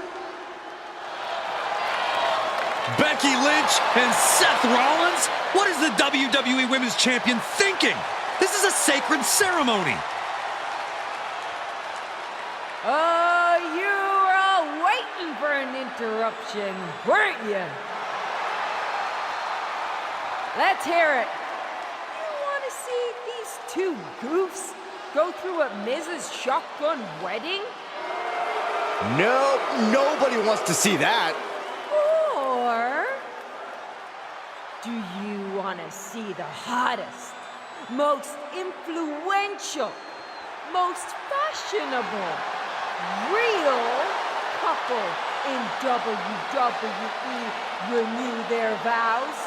Becky Lynch and Seth Rollins? What is the WWE Women's Champion thinking? This is a sacred ceremony. You were all waiting for an interruption, weren't you? Let's hear it. You want to see these two goofs go through a Mrs. Shotgun wedding? No, nobody wants to see that. Or do you want to see the hottest, most influential, most fashionable, real couple in WWE renew their vows?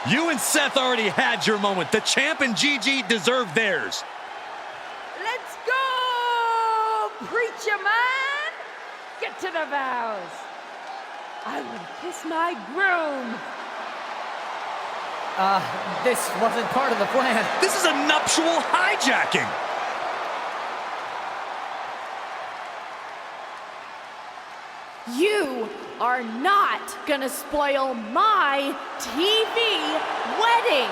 You and Seth already had your moment. The champ and Gigi deserve theirs. Let's go, preacher man! Get to the vows. I will kiss my groom. This wasn't part of the plan. This is a nuptial hijacking. You are not gonna spoil my TV wedding!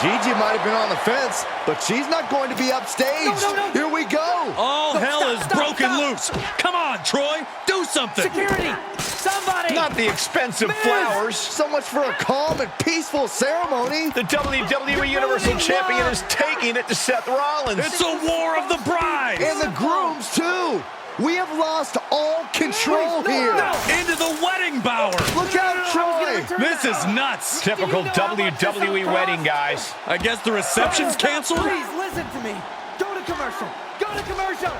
Gigi might have been on the fence, but she's not going to be upstaged. No. Here we go. All hell is broken loose. Come on, Troy. Do something. Security! Somebody! Not the expensive Miz, flowers. So much for a calm and peaceful ceremony. The WWE Universal Champion is taking it to Seth Rollins. It's a war of the brides. And the grooms, too. We have lost all control here. Into the wedding bower. Look out, Troy. This is nuts. Typical WWE wedding, guys. I guess the reception's canceled. Please listen to me. Go to commercial. Go to commercial.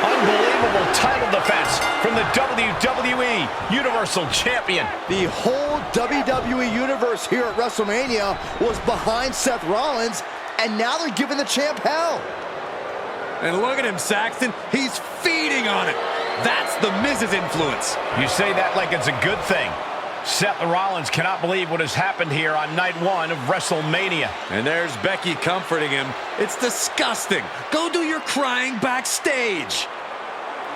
Unbelievable title defense from the WWE Universal Champion. The whole WWE Universe here at WrestleMania was behind Seth Rollins, and now they're giving the champ hell. And look at him, Saxton. He's feeding on it. That's the Miz's influence. You say that like it's a good thing. Seth Rollins cannot believe what has happened here on night one of WrestleMania. And there's Becky comforting him. It's disgusting. Go do your crying backstage.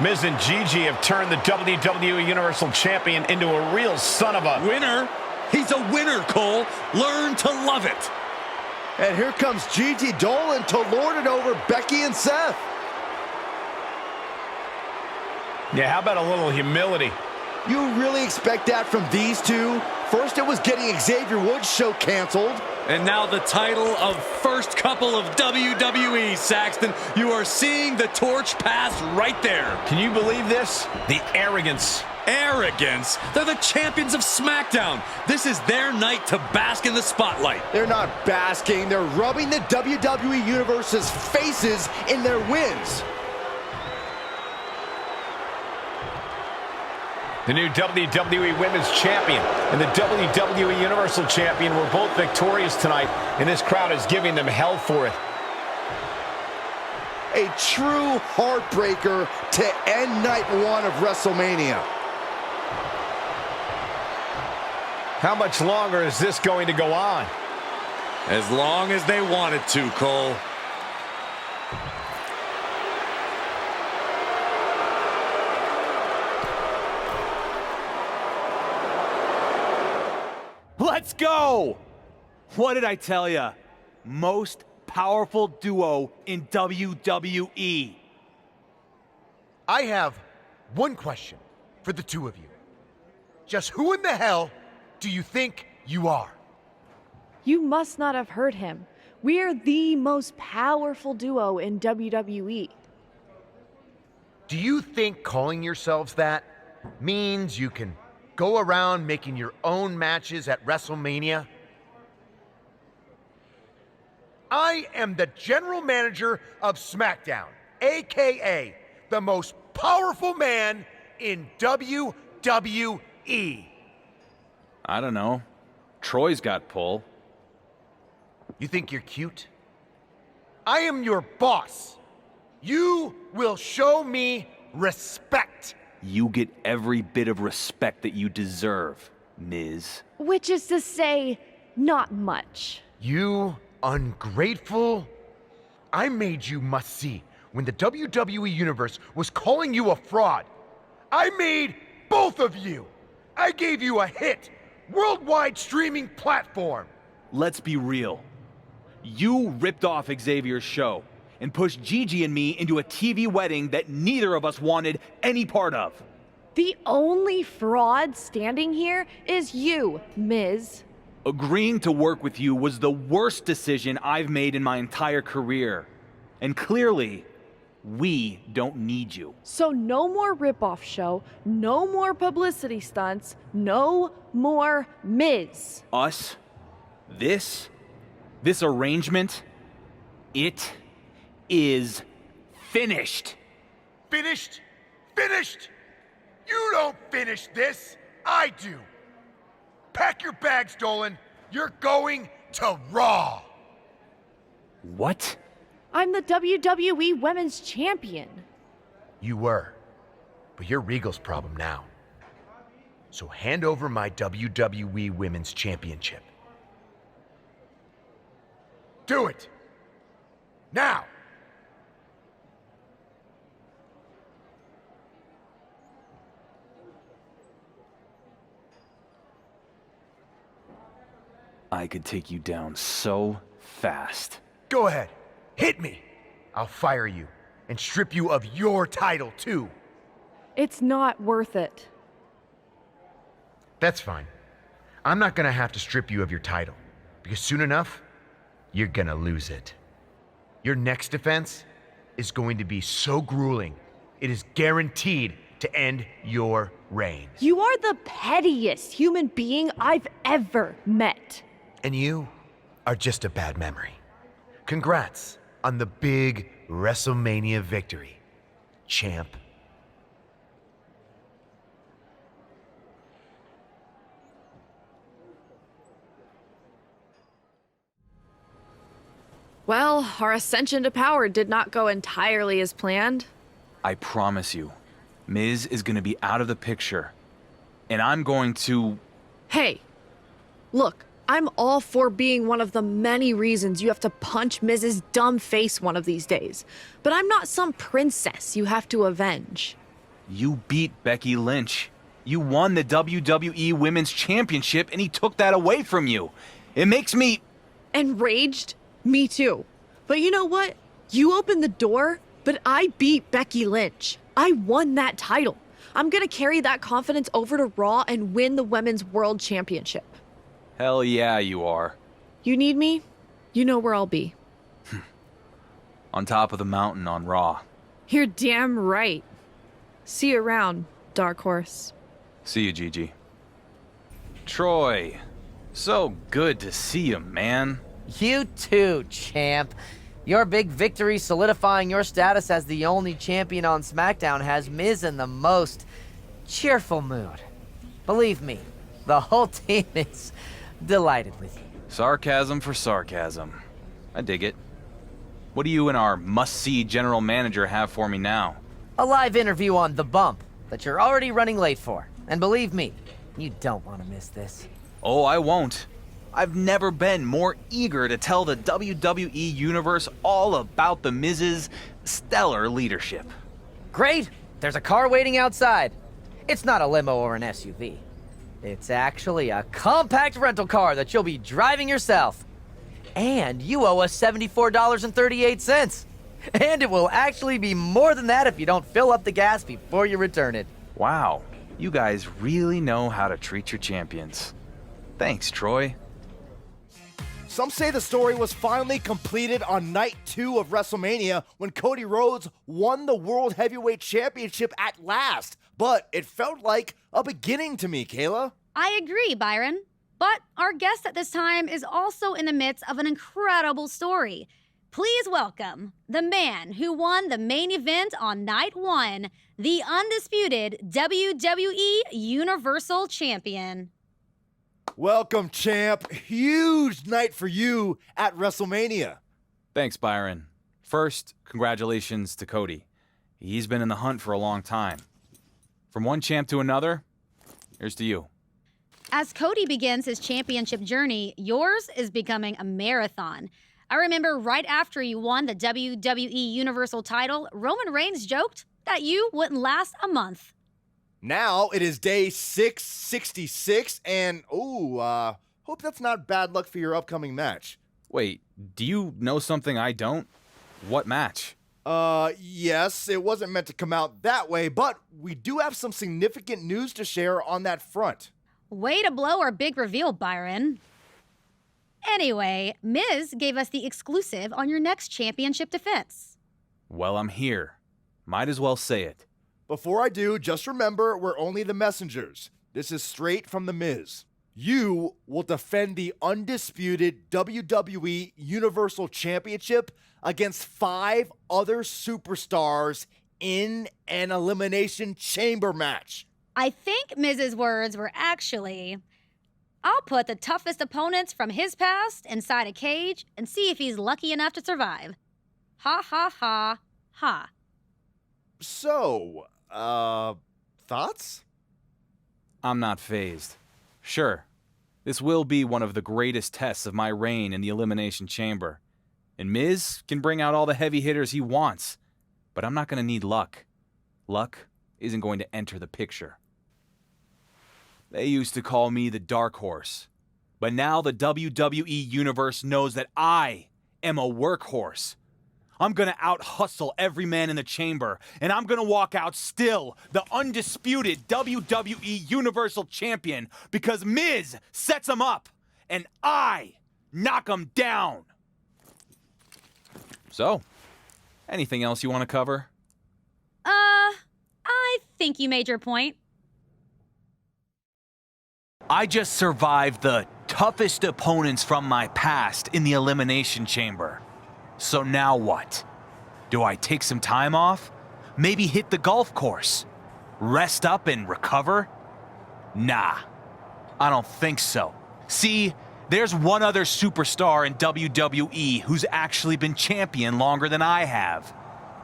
Miz and Gigi have turned the WWE Universal Champion into a real son of a... Winner? He's a winner, Cole. Learn to love it. And here comes Gigi Dolan to lord it over Becky and Seth. Yeah, how about a little humility? You really expect that from these two? First it was getting Xavier Woods' show canceled. And now the title of first couple of WWE, Saxton. You are seeing the torch pass right there. Can you believe this? The arrogance. Arrogance? They're the champions of SmackDown. This is their night to bask in the spotlight. They're not basking, they're rubbing the WWE Universe's faces in their wins. The new WWE Women's Champion and the WWE Universal Champion were both victorious tonight, and this crowd is giving them hell for it. A true heartbreaker to end night one of WrestleMania. How much longer is this going to go on? As long as they want it to, Cole. Let's go! What did I tell ya? Most powerful duo in WWE. I have one question for the two of you. Just who in the hell do you think you are? You must not have heard him. We're the most powerful duo in WWE. Do you think calling yourselves that means you can go around making your own matches at WrestleMania? I am the general manager of SmackDown, aka the most powerful man in WWE. I don't know. Troy's got pull. You think you're cute? I am your boss. You will show me respect. You get every bit of respect that you deserve, Miz. Which is to say, not much. You ungrateful. I made you must-see when the WWE Universe was calling you a fraud. I made both of you. I gave you a hit, worldwide streaming platform. Let's be real. You ripped off Xavier's show and pushed Gigi and me into a TV wedding that neither of us wanted any part of. The only fraud standing here is you, Miz. Agreeing to work with you was the worst decision I've made in my entire career. And clearly, we don't need you. So no more ripoff show, no more publicity stunts, no more Miz. Us? This arrangement, it is finished. Finished? Finished? You don't finish this. I do. Pack your bags, Dolan. You're going to Raw. What? I'm the WWE Women's Champion. You were. But you're Regal's problem now. So hand over my WWE Women's Championship. Do it. Now. I could take you down so fast. Go ahead. Hit me. I'll fire you and strip you of your title, too. It's not worth it. That's fine. I'm not gonna have to strip you of your title, because soon enough, you're gonna lose it. Your next defense is going to be so grueling, it is guaranteed to end your reign. You are the pettiest human being I've ever met. And you are just a bad memory. Congrats on the big WrestleMania victory, champ. Well, our ascension to power did not go entirely as planned. I promise you, Miz is gonna be out of the picture. And I'm going to... Hey, look, I'm all for being one of the many reasons you have to punch Miz's dumb face one of these days. But I'm not some princess you have to avenge. You beat Becky Lynch. You won the WWE Women's Championship and he took that away from you. It makes me... Enraged? Me too. But you know what? You opened the door, but I beat Becky Lynch. I won that title. I'm gonna carry that confidence over to Raw and win the Women's World Championship. Hell yeah, you are. You need me? You know where I'll be. On top of the mountain on Raw. You're damn right. See you around, Dark Horse. See you, Gigi. Troy, so good to see you, man. You too, champ. Your big victory solidifying your status as the only champion on SmackDown has Miz in the most cheerful mood. Believe me, the whole team is delighted with you. Sarcasm for sarcasm. I dig it. What do you and our must-see general manager have for me now? A live interview on The Bump that you're already running late for. And believe me, you don't want to miss this. Oh, I won't. I've never been more eager to tell the WWE Universe all about the Miz's stellar leadership. Great! There's a car waiting outside. It's not a limo or an SUV. It's actually a compact rental car that you'll be driving yourself. And you owe us $74.38. And it will actually be more than that if you don't fill up the gas before you return it. Wow, you guys really know how to treat your champions. Thanks, Troy. Some say the story was finally completed on night 2 of WrestleMania when Cody Rhodes won the World Heavyweight Championship at last. But it felt like a beginning to me, Kayla. I agree, Byron. But our guest at this time is also in the midst of an incredible story. Please welcome the man who won the main event on night 1, the undisputed WWE Universal Champion. Welcome, champ. Huge night for you at WrestleMania. Thanks, Byron. First, congratulations to Cody. He's been in the hunt for a long time. From one champ to another, here's to you. As Cody begins his championship journey, yours is becoming a marathon. I remember right after you won the WWE Universal title, Roman Reigns joked that you wouldn't last a month. Now it is day 666, and hope that's not bad luck for your upcoming match. Wait, do you know something I don't? What match? Yes, it wasn't meant to come out that way, but we do have some significant news to share on that front. Way to blow our big reveal, Byron. Anyway, Miz gave us the exclusive on your next championship defense. Well, I'm here. Might as well say it. Before I do, just remember, we're only the messengers. This is straight from The Miz. You will defend the undisputed WWE Universal Championship against 5 other superstars in an Elimination Chamber match. I think Miz's words were actually, I'll put the toughest opponents from his past inside a cage and see if he's lucky enough to survive. Ha ha ha ha. So, thoughts? I'm not fazed. Sure, this will be one of the greatest tests of my reign in the Elimination Chamber. And Miz can bring out all the heavy hitters he wants. But I'm not going to need luck. Luck isn't going to enter the picture. They used to call me the Dark Horse. But now the WWE Universe knows that I am a workhorse. I'm gonna out-hustle every man in the chamber, and I'm gonna walk out still the undisputed WWE Universal Champion because Miz sets him up, and I knock him down. So, anything else you want to cover? I think you made your point. I just survived the toughest opponents from my past in the Elimination Chamber. So now what? Do I take some time off? Maybe hit the golf course? Rest up and recover? Nah, I don't think so. See, There's one other superstar in WWE who's actually been champion longer than I have.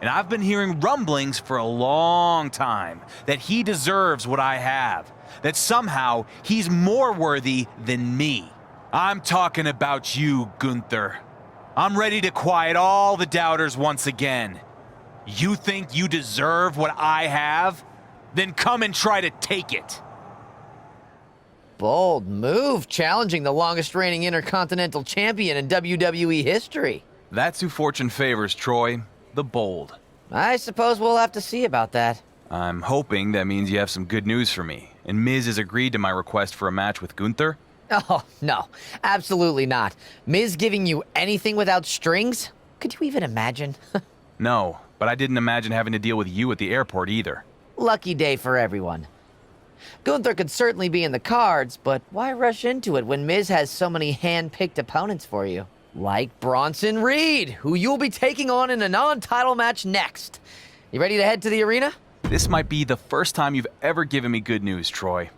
And I've been hearing rumblings for a long time that he deserves what I have, that somehow he's more worthy than me. I'm talking about you, Gunther. I'm ready to quiet all the doubters once again. You think you deserve what I have? Then come and try to take it. Bold move, challenging the longest reigning Intercontinental Champion in WWE history. That's who fortune favors, Troy. The bold. I suppose we'll have to see about that. I'm hoping that means you have some good news for me, and Miz has agreed to my request for a match with Gunther? Oh, no, absolutely not. Miz giving you anything without strings? Could you even imagine? No, but I didn't imagine having to deal with you at the airport either. Lucky day for everyone. Gunther could certainly be in the cards, but why rush into it when Miz has so many hand-picked opponents for you? Like Bronson Reed, who you'll be taking on in a non-title match next. You ready to head to the arena? This might be the first time you've ever given me good news, Troy.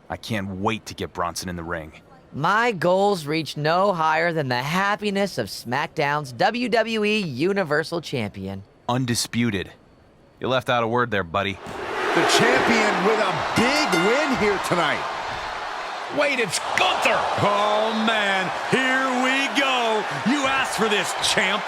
I can't wait to get Bronson in the ring. My goals reach no higher than the happiness of SmackDown's WWE Universal Champion. Undisputed. You left out a word there, buddy. The champion with a big win here tonight. Wait, it's Gunther! Oh, man, here we go. You asked for this, champ.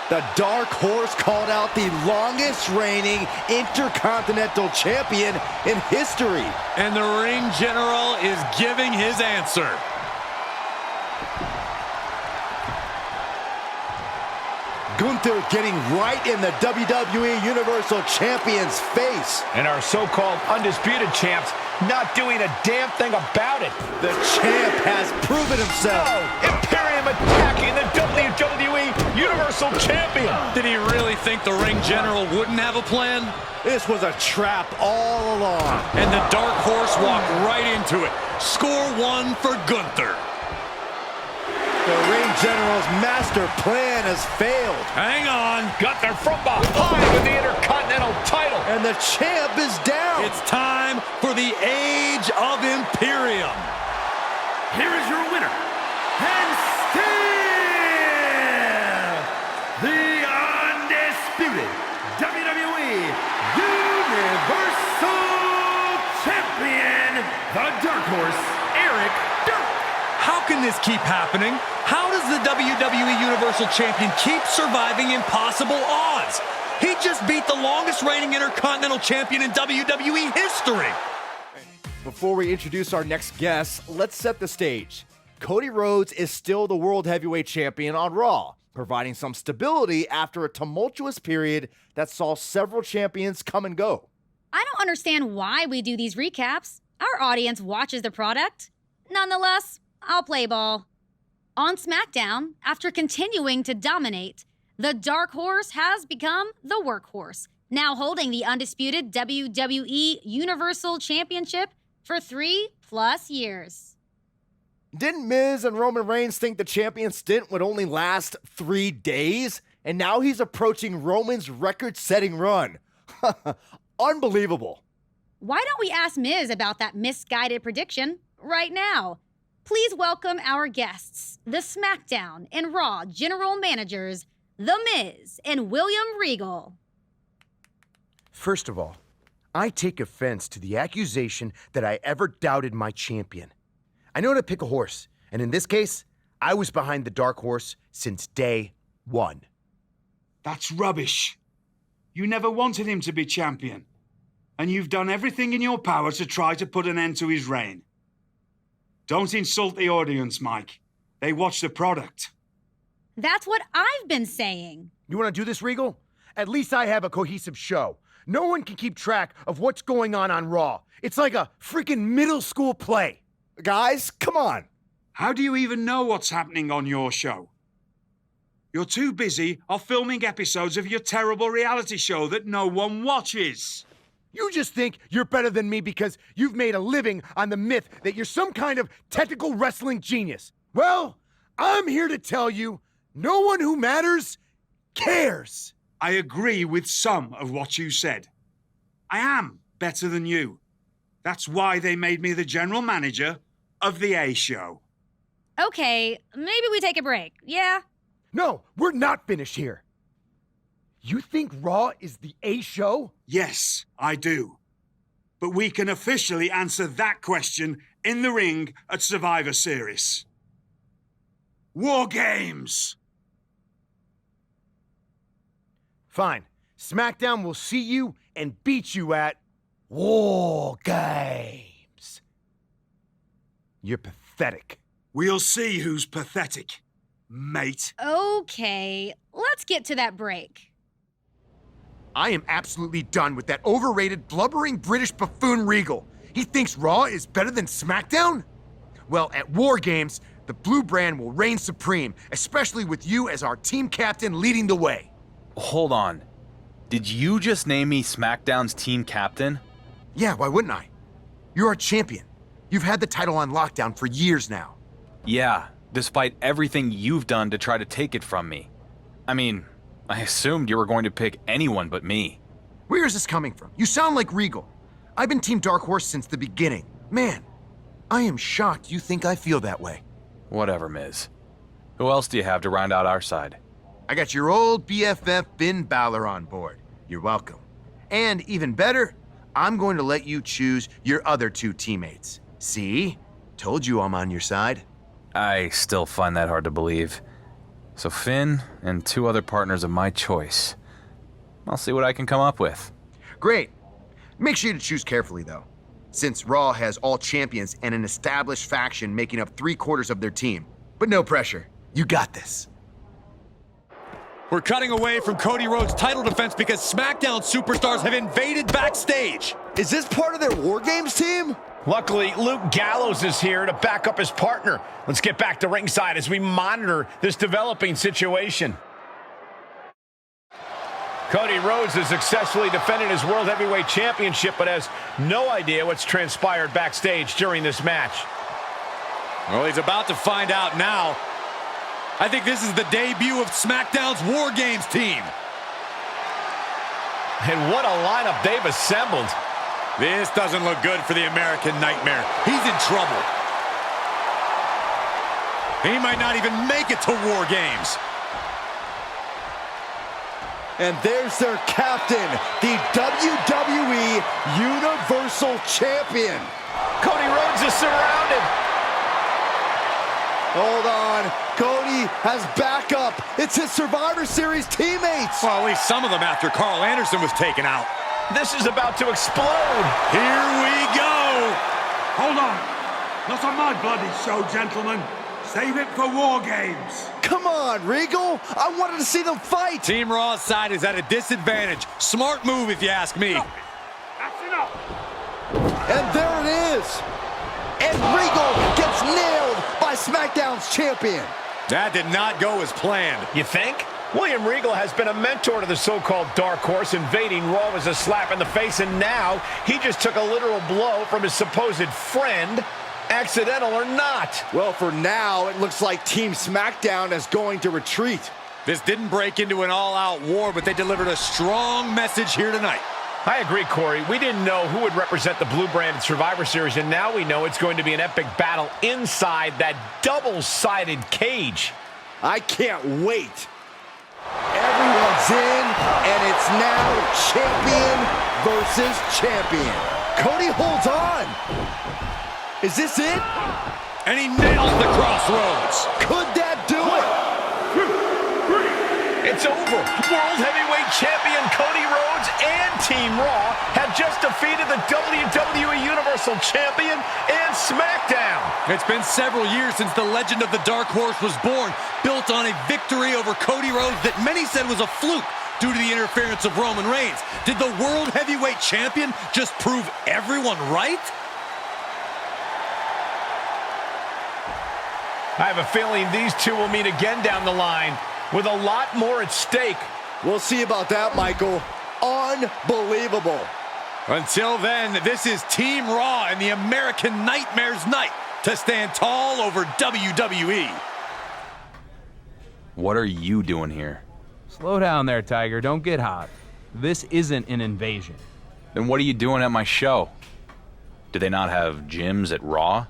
The Dark Horse called out the longest reigning Intercontinental Champion in history. And the ring general is giving his answer. Gunther getting right in the WWE Universal Champion's face. And our so-called undisputed champs not doing a damn thing about it. The champ has proven himself. No, Imperium attacking the WWE Universal Champion. Did he really think the ring general wouldn't have a plan? This was a trap all along. And the Dark Horse walked right into it. Score one for Gunther. The ring general's master plan has failed. Hang on. Gunther from behind with the Intercontinental title. And the champ is down. It's time for the Age of Imperium. Here is your winner, and still the undisputed WWE Universal Champion, the Dark Horse, Eric Dirk. How can this keep happening? How does the WWE Universal Champion keep surviving impossible odds? He just beat the longest reigning Intercontinental Champion in WWE history. Before we introduce our next guest, let's set the stage. Cody Rhodes is still the World Heavyweight Champion on Raw, providing some stability after a tumultuous period that saw several champions come and go. I don't understand why we do these recaps. Our audience watches the product. Nonetheless, I'll play ball. On SmackDown, after continuing to dominate, the Dark Horse has become the Workhorse, now holding the undisputed WWE Universal Championship for 3+ years. Didn't Miz and Roman Reigns think the champion stint would only last 3 days? And now he's approaching Roman's record-setting run. Unbelievable. Why don't we ask Miz about that misguided prediction right now? Please welcome our guests, the SmackDown and Raw General Managers, The Miz and William Regal. First of all, I take offense to the accusation that I ever doubted my champion. I know how to pick a horse, and in this case, I was behind the Dark Horse since day one. That's rubbish. You never wanted him to be champion. And you've done everything in your power to try to put an end to his reign. Don't insult the audience, Mike. They watch the product. That's what I've been saying. You want to do this, Regal? At least I have a cohesive show. No one can keep track of what's going on Raw. It's like a freaking middle school play. Guys, come on. How do you even know what's happening on your show? You're too busy off filming episodes of your terrible reality show that no one watches. You just think you're better than me because you've made a living on the myth that you're some kind of technical wrestling genius. Well, I'm here to tell you, no one who matters cares. I agree with some of what you said. I am better than you. That's why they made me the general manager of the A Show. Okay, maybe we take a break, yeah? No, we're not finished here. You think Raw is the A Show? Yes, I do. But we can officially answer that question in the ring at Survivor Series. War Games! Fine. SmackDown will see you and beat you at War Games. You're pathetic. We'll see who's pathetic, mate. Okay, let's get to that break. I am absolutely done with that overrated, blubbering British buffoon Regal. He thinks Raw is better than SmackDown? Well, at War Games, the blue brand will reign supreme, especially with you as our team captain leading the way. Hold on. Did you just name me SmackDown's team captain? Yeah, why wouldn't I? You're our champion. You've had the title on lockdown for years now. Yeah, despite everything you've done to try to take it from me. I mean, I assumed you were going to pick anyone but me. Where is this coming from? You sound like Regal. I've been Team Dark Horse since the beginning. Man, I am shocked you think I feel that way. Whatever, Miz. Who else do you have to round out our side? I got your old BFF Finn Balor on board. You're welcome. And even better, I'm going to let you choose your other two teammates. See? Told you I'm on your side. I still find that hard to believe. So Finn and two other partners of my choice. I'll see what I can come up with. Great. Make sure to choose carefully, though. Since Raw has all champions and an established faction making up 3/4 of their team. But no pressure. You got this. We're cutting away from Cody Rhodes' title defense because SmackDown superstars have invaded backstage. Is this part of their War Games team? Luckily, Luke Gallows is here to back up his partner. Let's get back to ringside as we monitor this developing situation. Cody Rhodes has successfully defended his World Heavyweight Championship, but has no idea what's transpired backstage during this match. Well, he's about to find out now. I think this is the debut of SmackDown's War Games team. And what a lineup they've assembled. This doesn't look good for the American Nightmare. He's in trouble. He might not even make it to War Games. And there's their captain, the WWE Universal Champion. Cody Rhodes is surrounded. Hold on. Cody has backup. It's his Survivor Series teammates. Well, at least some of them after Carl Anderson was taken out. This is about to explode. Here we go. Hold on. Not on my bloody show, gentlemen. Save it for War Games. Come on, Regal. I wanted to see them fight. Team Raw's side is at a disadvantage. Smart move, if you ask me. That's enough. And there it is. And Regal gets nailed by SmackDown's champion. That did not go as planned. You think? William Regal has been a mentor to the so-called Dark Horse. Invading Raw was a slap in the face, and now he just took a literal blow from his supposed friend, accidental or not. Well, for now, it looks like Team SmackDown is going to retreat. This didn't break into an all-out war, but they delivered a strong message here tonight. I agree, Corey. We didn't know who would represent the blue brand in Survivor Series, and now we know it's going to be an epic battle inside that double-sided cage. I can't wait. Everyone's in, and it's now champion versus champion. Cody holds on. Is this it? And he nails the crossroads. Could that do it? It's over. World Heavyweight Champion Cody Rhodes and Team Raw have just defeated the WWE Universal Champion and SmackDown. It's been several years since the legend of the Dark Horse was born, built on a victory over Cody Rhodes that many said was a fluke due to the interference of Roman Reigns. Did the World Heavyweight Champion just prove everyone right? I have a feeling these two will meet again down the line with a lot more at stake. We'll see about that, Michael. Unbelievable. Until then, this is Team Raw and the American Nightmare's night to stand tall over WWE. What are you doing here? Slow down there, Tiger. Don't get hot. This isn't an invasion. Then what are you doing at my show? Do they not have gyms at Raw?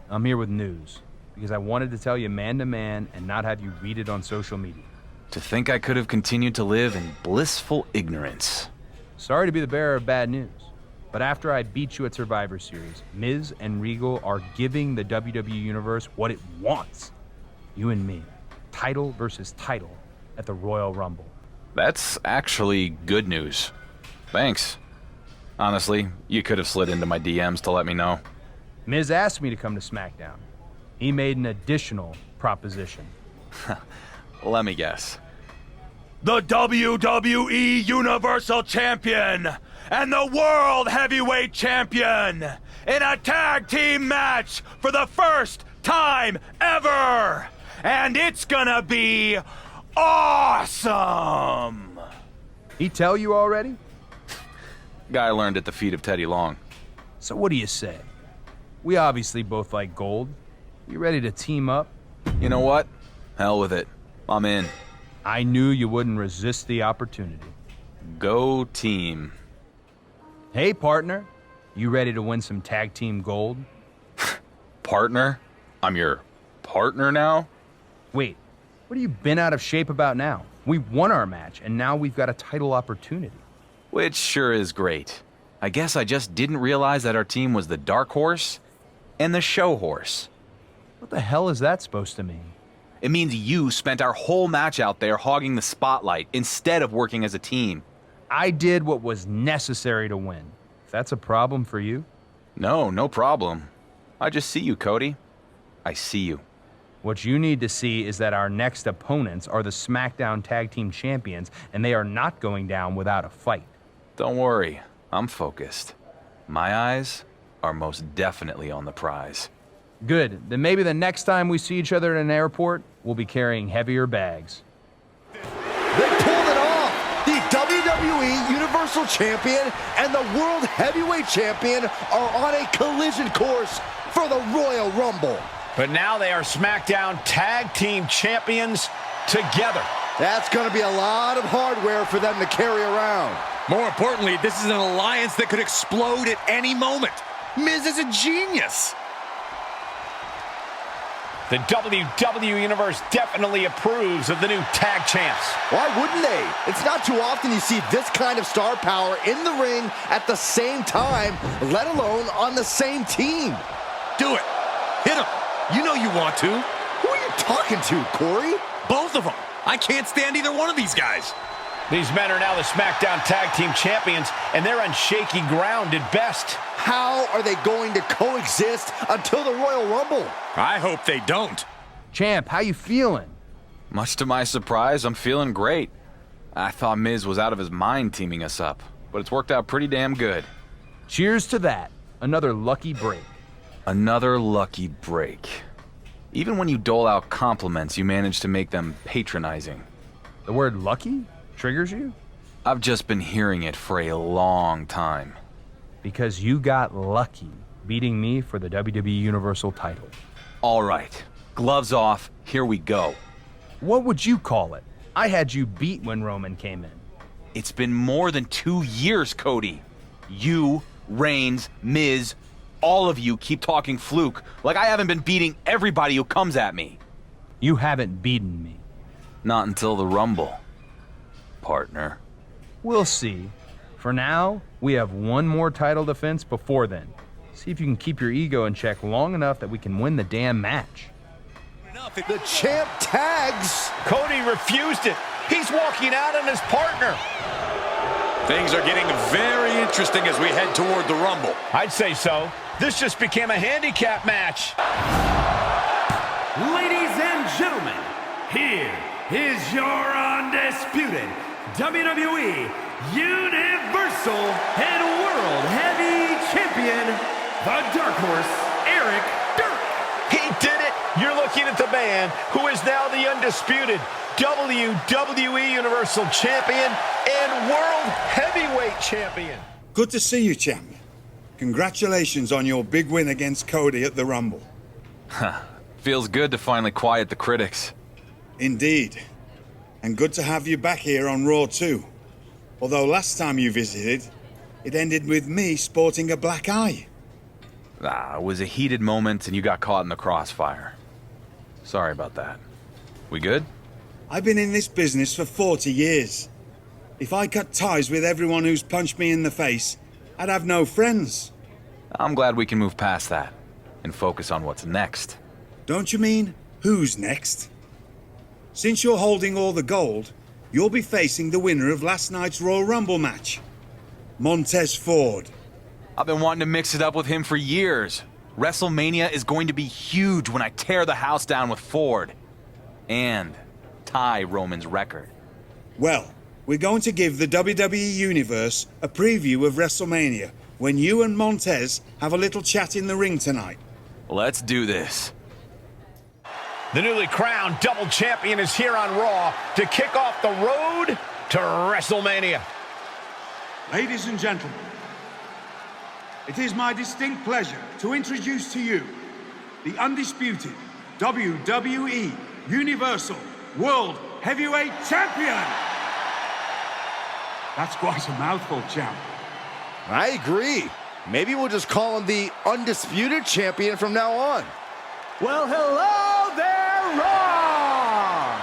I'm here with news, because I wanted to tell you man-to-man and not have you read it on social media. To think I could have continued to live in blissful ignorance. Sorry to be the bearer of bad news, but after I beat you at Survivor Series, Miz and Regal are giving the WWE Universe what it wants. You and me, title versus title at the Royal Rumble. That's actually good news. Thanks. Honestly, you could have slid into my DMs to let me know. Miz asked me to come to SmackDown. He made an additional proposition. Let me guess. The WWE Universal Champion and the World Heavyweight Champion in a tag team match for the first time ever! And it's gonna be awesome! He tell you already? Guy learned at the feet of Teddy Long. So what do you say? We obviously both like gold. You ready to team up? You know what? Hell with it. I'm in. I knew you wouldn't resist the opportunity. Go team. Hey, partner. You ready to win some tag team gold? Partner? I'm your partner now? Wait, what have you been out of shape about now? We won our match, and now we've got a title opportunity. Which sure is great. I guess I just didn't realize that our team was the Dark Horse and the Show Horse. What the hell is that supposed to mean? It means you spent our whole match out there hogging the spotlight instead of working as a team. I did what was necessary to win. If that's a problem for you? No problem. I just see you, Cody. I see you. What you need to see is that our next opponents are the SmackDown Tag Team Champions, and they are not going down without a fight. Don't worry, I'm focused. My eyes are most definitely on the prize. Good, then maybe the next time we see each other at an airport, we'll be carrying heavier bags. They pulled it off! The WWE Universal Champion and the World Heavyweight Champion are on a collision course for the Royal Rumble. But now they are SmackDown Tag Team Champions together. That's going to be a lot of hardware for them to carry around. More importantly, this is an alliance that could explode at any moment. Miz is a genius. The WWE Universe definitely approves of the new tag champs. Why wouldn't they? It's not too often you see this kind of star power in the ring at the same time, let alone on the same team. Do it. Hit him. You know you want to. Who are you talking to, Corey? Both of them. I can't stand either one of these guys. These men are now the SmackDown Tag Team Champions, and they're on shaky ground at best. How are they going to coexist until the Royal Rumble? I hope they don't. Champ, how you feeling? Much to my surprise, I'm feeling great. I thought Miz was out of his mind teaming us up, but it's worked out pretty damn good. Cheers to that. Another lucky break. Another lucky break. Even when you dole out compliments, you manage to make them patronizing. The word lucky triggers you? I've just been hearing it for a long time. Because you got lucky beating me for the WWE Universal title. All right, gloves off, here we go. What would you call it? I had you beat when Roman came in. It's been more than 2 years, Cody. You, Reigns, Miz, all of you keep talking fluke like I haven't been beating everybody who comes at me. You haven't beaten me. Not until the Rumble, partner. We'll see. For now, we have one more title defense before then. See if you can keep your ego in check long enough that we can win the damn match. The champ tags. Cody refused it. He's walking out on his partner. Things are getting very interesting as we head toward the Rumble. I'd say so. This just became a handicap match. Ladies and gentlemen, here is your undisputed WWE Universal and World Heavy Champion, the Dark Horse, Eric Dirk. He did it. You're looking at the man who is now the undisputed WWE Universal Champion and World Heavyweight Champion. Good to see you, champ. Congratulations on your big win against Cody at the Rumble. Feels good to finally quiet the critics. Indeed. And good to have you back here on Raw too. Although last time you visited, it ended with me sporting a black eye. It was a heated moment and you got caught in the crossfire. Sorry about that. We good? I've been in this business for 40 years. If I cut ties with everyone who's punched me in the face, I'd have no friends. I'm glad we can move past that and focus on what's next. Don't you mean who's next? Since you're holding all the gold, you'll be facing the winner of last night's Royal Rumble match, Montez Ford. I've been wanting to mix it up with him for years. WrestleMania is going to be huge when I tear the house down with Ford and tie Roman's record. Well, we're going to give the WWE Universe a preview of WrestleMania when you and Montez have a little chat in the ring tonight. Let's do this. The newly crowned double champion is here on Raw to kick off the road to WrestleMania. Ladies and gentlemen, it is my distinct pleasure to introduce to you the undisputed WWE Universal World Heavyweight Champion. That's quite a mouthful, champ. I agree. Maybe we'll just call him the Undisputed Champion from now on. Well, hello there, Raw!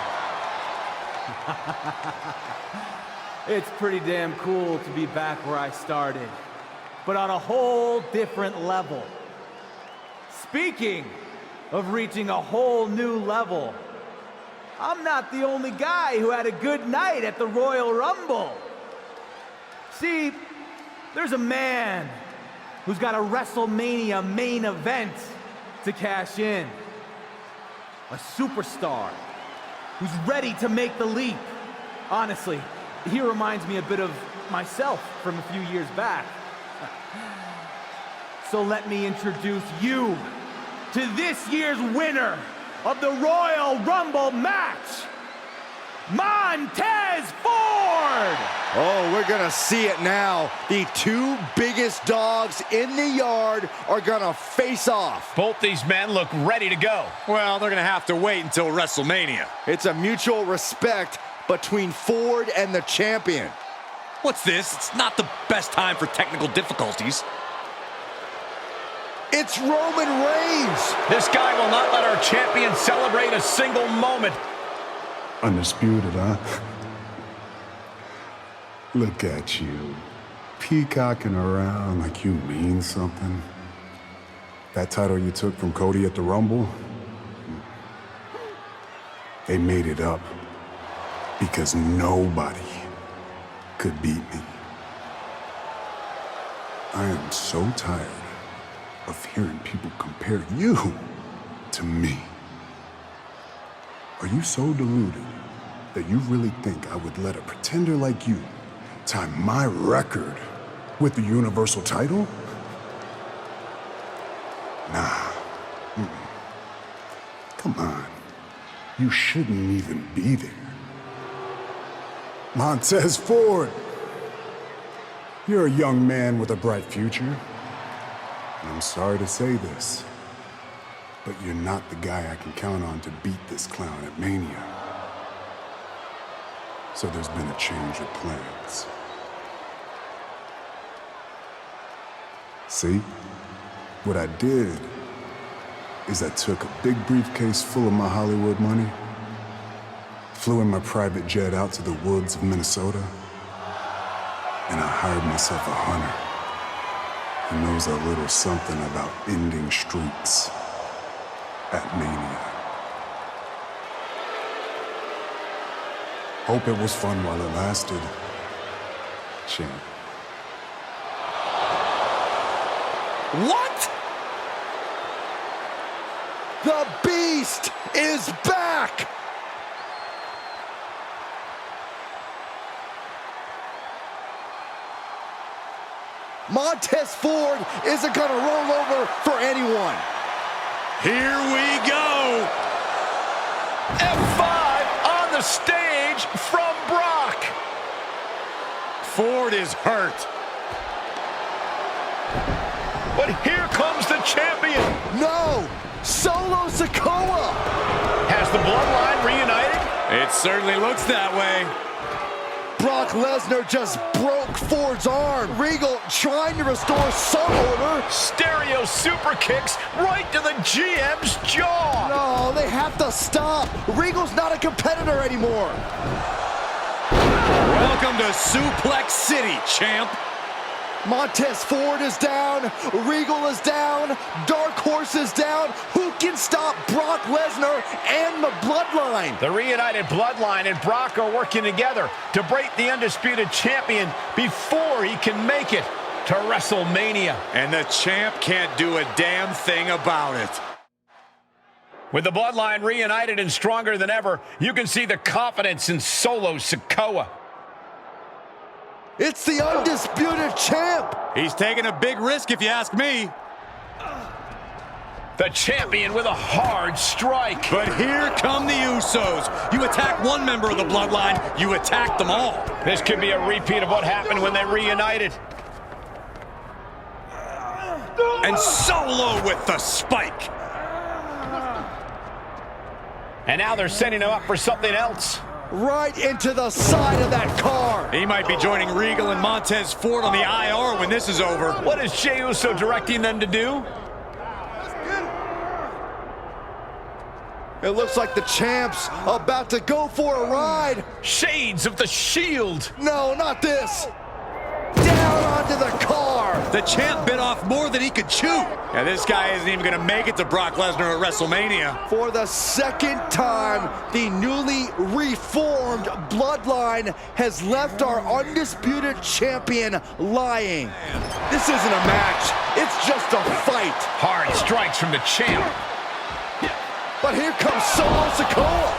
It's pretty damn cool to be back where I started, but on a whole different level. Speaking of reaching a whole new level, I'm not the only guy who had a good night at the Royal Rumble. See, there's a man who's got a WrestleMania main event to cash in. A superstar who's ready to make the leap. Honestly, he reminds me a bit of myself from a few years back. So let me introduce you to this year's winner of the Royal Rumble match, Montez Ford! Oh, we're gonna see it now. The two biggest dogs in the yard are gonna face off. Both these men look ready to go. Well, they're gonna have to wait until WrestleMania. It's a mutual respect between Ford and the champion. What's this? It's not the best time for technical difficulties. It's Roman Reigns! This guy will not let our champion celebrate a single moment. Undisputed, huh? Look at you, peacocking around like you mean something. That title you took from Cody at the Rumble, they made it up because nobody could beat me. I am so tired of hearing people compare you to me. Are you so deluded that you really think I would let a pretender like you tie my record with the Universal title? Nah. Come on. You shouldn't even be there. Montez Ford, you're a young man with a bright future. And I'm sorry to say this, but you're not the guy I can count on to beat this clown at Mania. So there's been a change of plans. See? What I did is I took a big briefcase full of my Hollywood money, flew in my private jet out to the woods of Minnesota, and I hired myself a hunter who knows a little something about ending streaks at Mania. Hope it was fun while it lasted, champ. What? The Beast is back! Montez Ford isn't gonna roll over for anyone. Here we go. F5 on the stage from Brock. Ford is hurt. But here comes the champion. No! Solo Sikoa! Has the bloodline reunited? It certainly looks that way. Brock Lesnar just broke Ford's arm. Regal trying to restore some order. Stereo super kicks right to the GM's jaw. No, they have to stop. Regal's not a competitor anymore. Welcome to Suplex City, champ. Montez Ford is down, Regal is down, Dark Horse is down. Who can stop Brock Lesnar and the Bloodline? The reunited Bloodline and Brock are working together to break the undisputed champion before he can make it to WrestleMania. And the champ can't do a damn thing about it. With the Bloodline reunited and stronger than ever, you can see the confidence in Solo Sikoa. It's the undisputed champ. He's taking a big risk if you ask me. The champion with a hard strike. But here come the Usos. You attack one member of the Bloodline, you attack them all. This could be a repeat of what happened when they reunited. And Solo with the spike. And now they're setting him up for something else. Right into the side of that car. He might be joining Regal and Montez Ford on the IR when this is over. What is Jey Uso directing them to do? It looks like the champ's about to go for a ride. Shades of the Shield. No, not this. Down onto the car. The champ bit off more than he could chew. Yeah, this guy isn't even going to make it to Brock Lesnar at WrestleMania. For the second time, the newly reformed Bloodline has left our undisputed champion lying. This isn't a match. It's just a fight. Hard strikes from the champ. But here comes Solo Sikoa.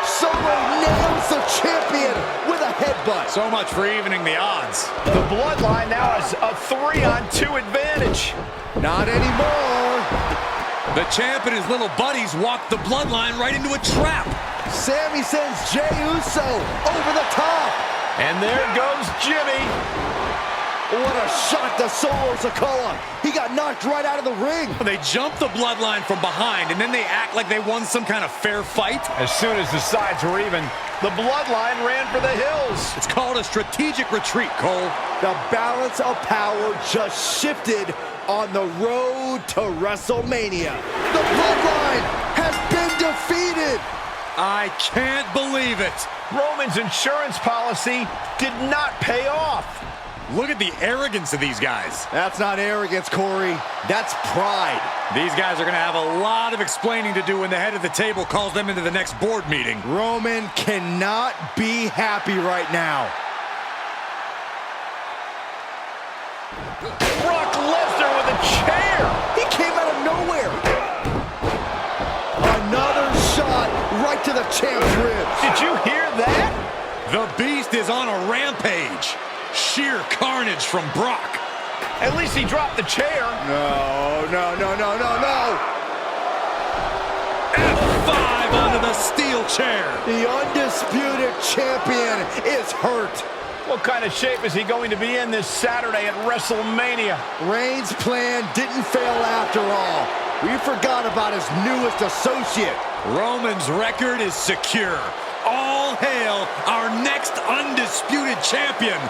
Solo nails the champion with a headbutt. So much for evening the odds. The Bloodline now has a 3-on-2 advantage. Not anymore. The champ and his little buddies walked the Bloodline right into a trap. Sammy sends Jey Uso over the top. And there goes Jimmy. What a shot to Solo Sikoa. He got knocked right out of the ring. They jumped the Bloodline from behind, and then they act like they won some kind of fair fight. As soon as the sides were even, the Bloodline ran for the hills. It's called a strategic retreat, Cole. The balance of power just shifted on the road to WrestleMania. The Bloodline has been defeated. I can't believe it. Roman's insurance policy did not pay off. Look at the arrogance of these guys. That's not arrogance, Corey. That's pride. These guys are going to have a lot of explaining to do when the head of the table calls them into the next board meeting. Roman cannot be happy right now. Brock Lesnar with a chair. He came out of nowhere. Another shot right to the champ's ribs. Did you hear that? The Beast is on a rampage. Sheer carnage from Brock. At least he dropped the chair. No. F5 onto the steel chair. The undisputed champion is hurt. What kind of shape is he going to be in this Saturday at WrestleMania? Reigns' plan didn't fail after all. We forgot about his newest associate. Roman's record is secure. All hail our next undisputed champion,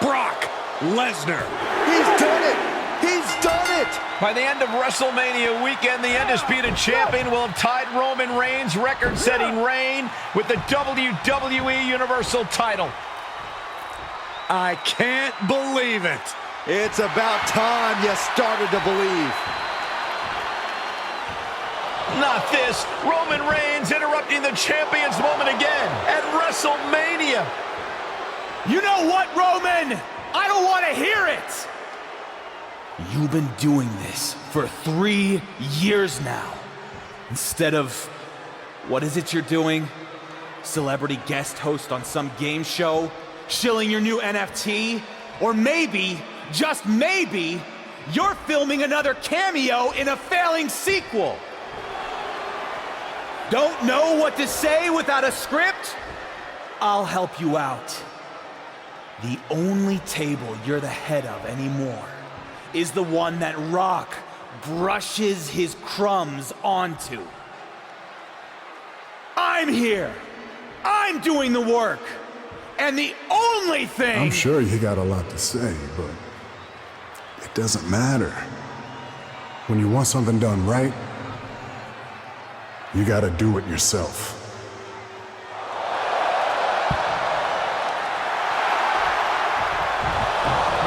Brock Lesnar. He's done it. He's done it. By the end of WrestleMania weekend, the undisputed champion will have tied Roman Reigns' record-setting reign with the WWE Universal title. I can't believe it. It's about time you started to believe. Not this. Roman Reigns interrupting the champion's moment again at WrestleMania. You know what, Roman? I don't want to hear it. You've been doing this for 3 years now. Instead of, what is it you're doing? Celebrity guest host on some game show? Shilling your new NFT? Or maybe, just maybe, you're filming another cameo in a failing sequel. Don't know what to say without a script? I'll help you out. The only table you're the head of anymore is the one that Rock brushes his crumbs onto. I'm here. I'm doing the work. And the only thing... I'm sure you got a lot to say, but it doesn't matter. When you want something done right, you gotta do it yourself.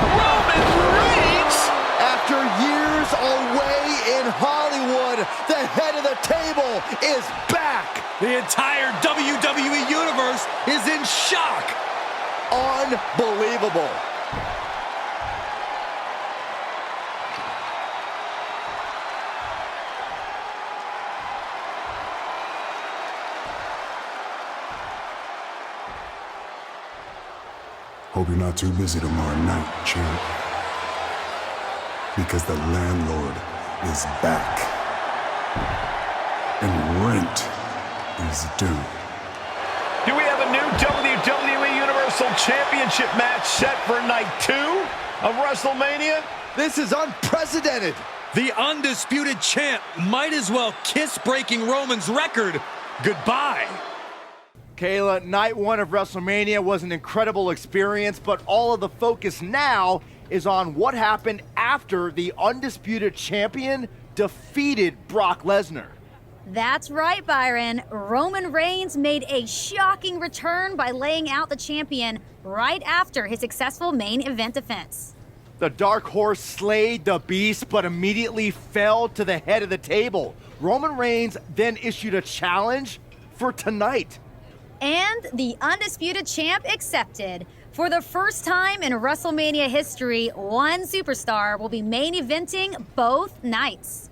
Roman Reigns! After years away in Hollywood, the head of the table is back! The entire WWE Universe is in shock! Unbelievable. Hope you're not too busy tomorrow night, champ. Because the landlord is back. And rent is due. Do we have a new WWE Universal Championship match set for night 2 of WrestleMania? This is unprecedented. The undisputed champ might as well kiss breaking Roman's record goodbye. Kayla, night 1 of WrestleMania was an incredible experience, but all of the focus now is on what happened after the undisputed champion defeated Brock Lesnar. That's right, Byron. Roman Reigns made a shocking return by laying out the champion right after his successful main event defense. The Dark Horse slayed the beast, but immediately fell to the head of the table. Roman Reigns then issued a challenge for tonight. And the undisputed champ accepted. For the first time in WrestleMania history, one superstar will be main eventing both nights.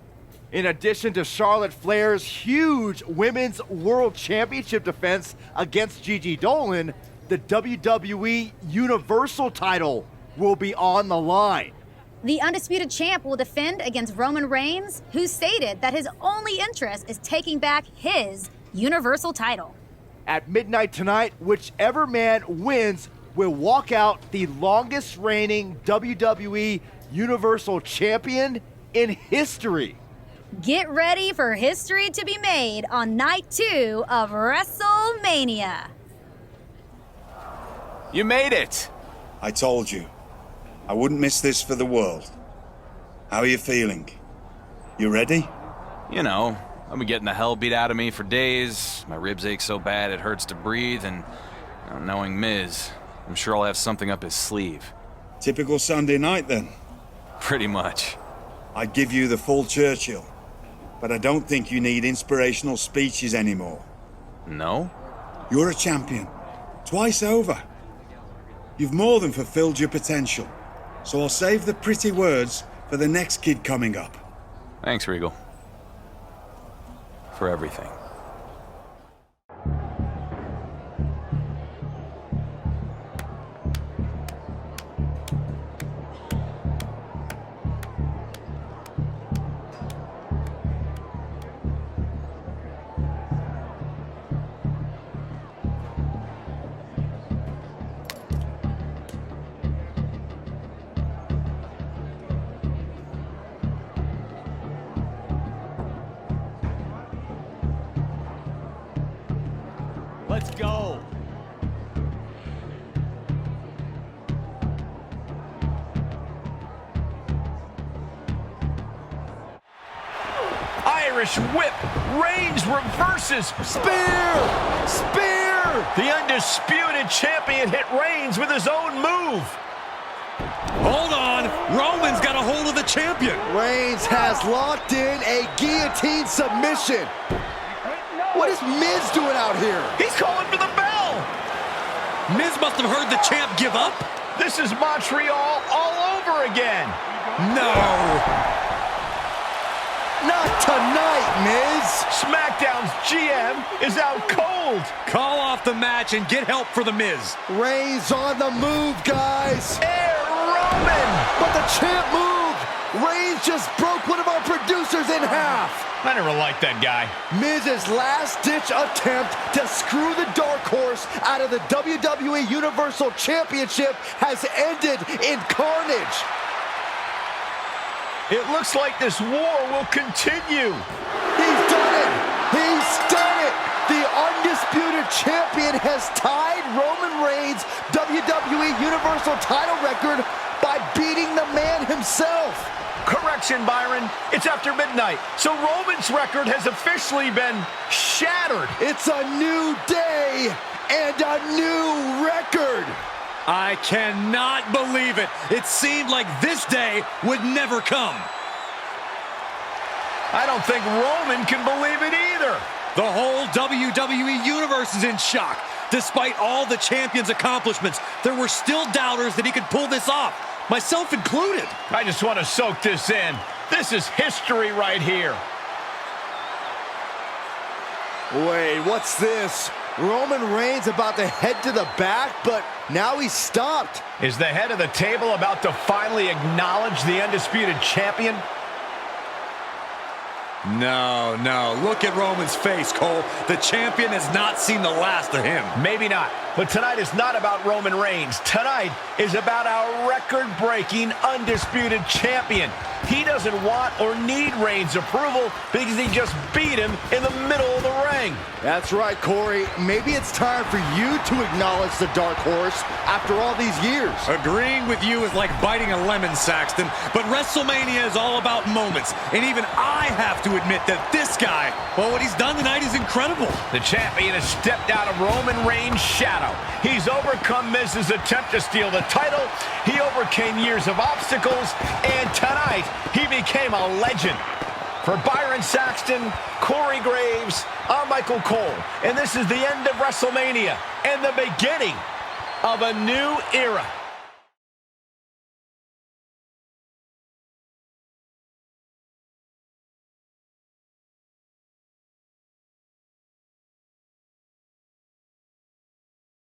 In addition to Charlotte Flair's huge Women's World Championship defense against Gigi Dolan, the WWE Universal title will be on the line. The undisputed champ will defend against Roman Reigns, who stated that his only interest is taking back his Universal title. At midnight tonight, whichever man wins will walk out the longest reigning WWE Universal Champion in history. Get ready for history to be made on night 2 of WrestleMania. You made it! I told you. I wouldn't miss this for the world. How are you feeling? You ready? You know, I've been getting the hell beat out of me for days. My ribs ache so bad it hurts to breathe, and knowing Miz, I'm sure I'll have something up his sleeve. Typical Sunday night, then? Pretty much. I'd give you the full Churchill, but I don't think you need inspirational speeches anymore. No? You're a champion. Twice over. You've more than fulfilled your potential, so I'll save the pretty words for the next kid coming up. Thanks, Regal. For everything. Let's go. Irish whip. Reigns reverses. Spear! Spear! The undisputed champion hit Reigns with his own move. Hold on. Roman's got a hold of the champion. Reigns has locked in a guillotine submission. What is Miz doing out here? He's calling for the bell. Miz must have heard the champ give up. This is Montreal all over again. No. Not tonight, Miz. SmackDown's GM is out cold. Call off the match and get help for the Miz. Reigns on the move, guys. Air Roman. But the champ moved. Reigns just broke one of our producers in half. I never liked that guy. Miz's last-ditch attempt to screw the Dark Horse out of the WWE Universal Championship has ended in carnage. It looks like this war will continue. He's done it. He's done it. The undisputed champion has tied Roman Reigns Reigns' WWE Universal title record by beating the man himself. Correction, Byron. It's after midnight, so Roman's record has officially been shattered. It's a new day and a new record. I cannot believe it. It seemed like this day would never come. I don't think Roman can believe it either. The whole WWE Universe is in shock. Despite all the champion's accomplishments, there were still doubters that he could pull this off, myself included. I just want to soak this in. This is history right here. Wait, what's this? Roman Reigns about to head to the back, but now he's stopped. Is the head of the table about to finally acknowledge the undisputed champion? No, no. Look at Roman's face, Cole. The champion has not seen the last of him. Maybe not. But tonight is not about Roman Reigns. Tonight is about our record-breaking, undisputed champion. He doesn't want or need Reigns' approval because he just beat him in the middle of the ring. That's right, Corey. Maybe it's time for you to acknowledge the Dark Horse after all these years. Agreeing with you is like biting a lemon, Saxton, but WrestleMania is all about moments, and even I have to admit that this guy, well, what he's done tonight is incredible. The champion has stepped out of Roman Reigns' shadow. He's overcome Miz's attempt to steal the title. He overcame years of obstacles, and tonight he became a legend. For Byron Saxton, Corey Graves, I'm Michael Cole, and this is the end of WrestleMania and the beginning of a new era.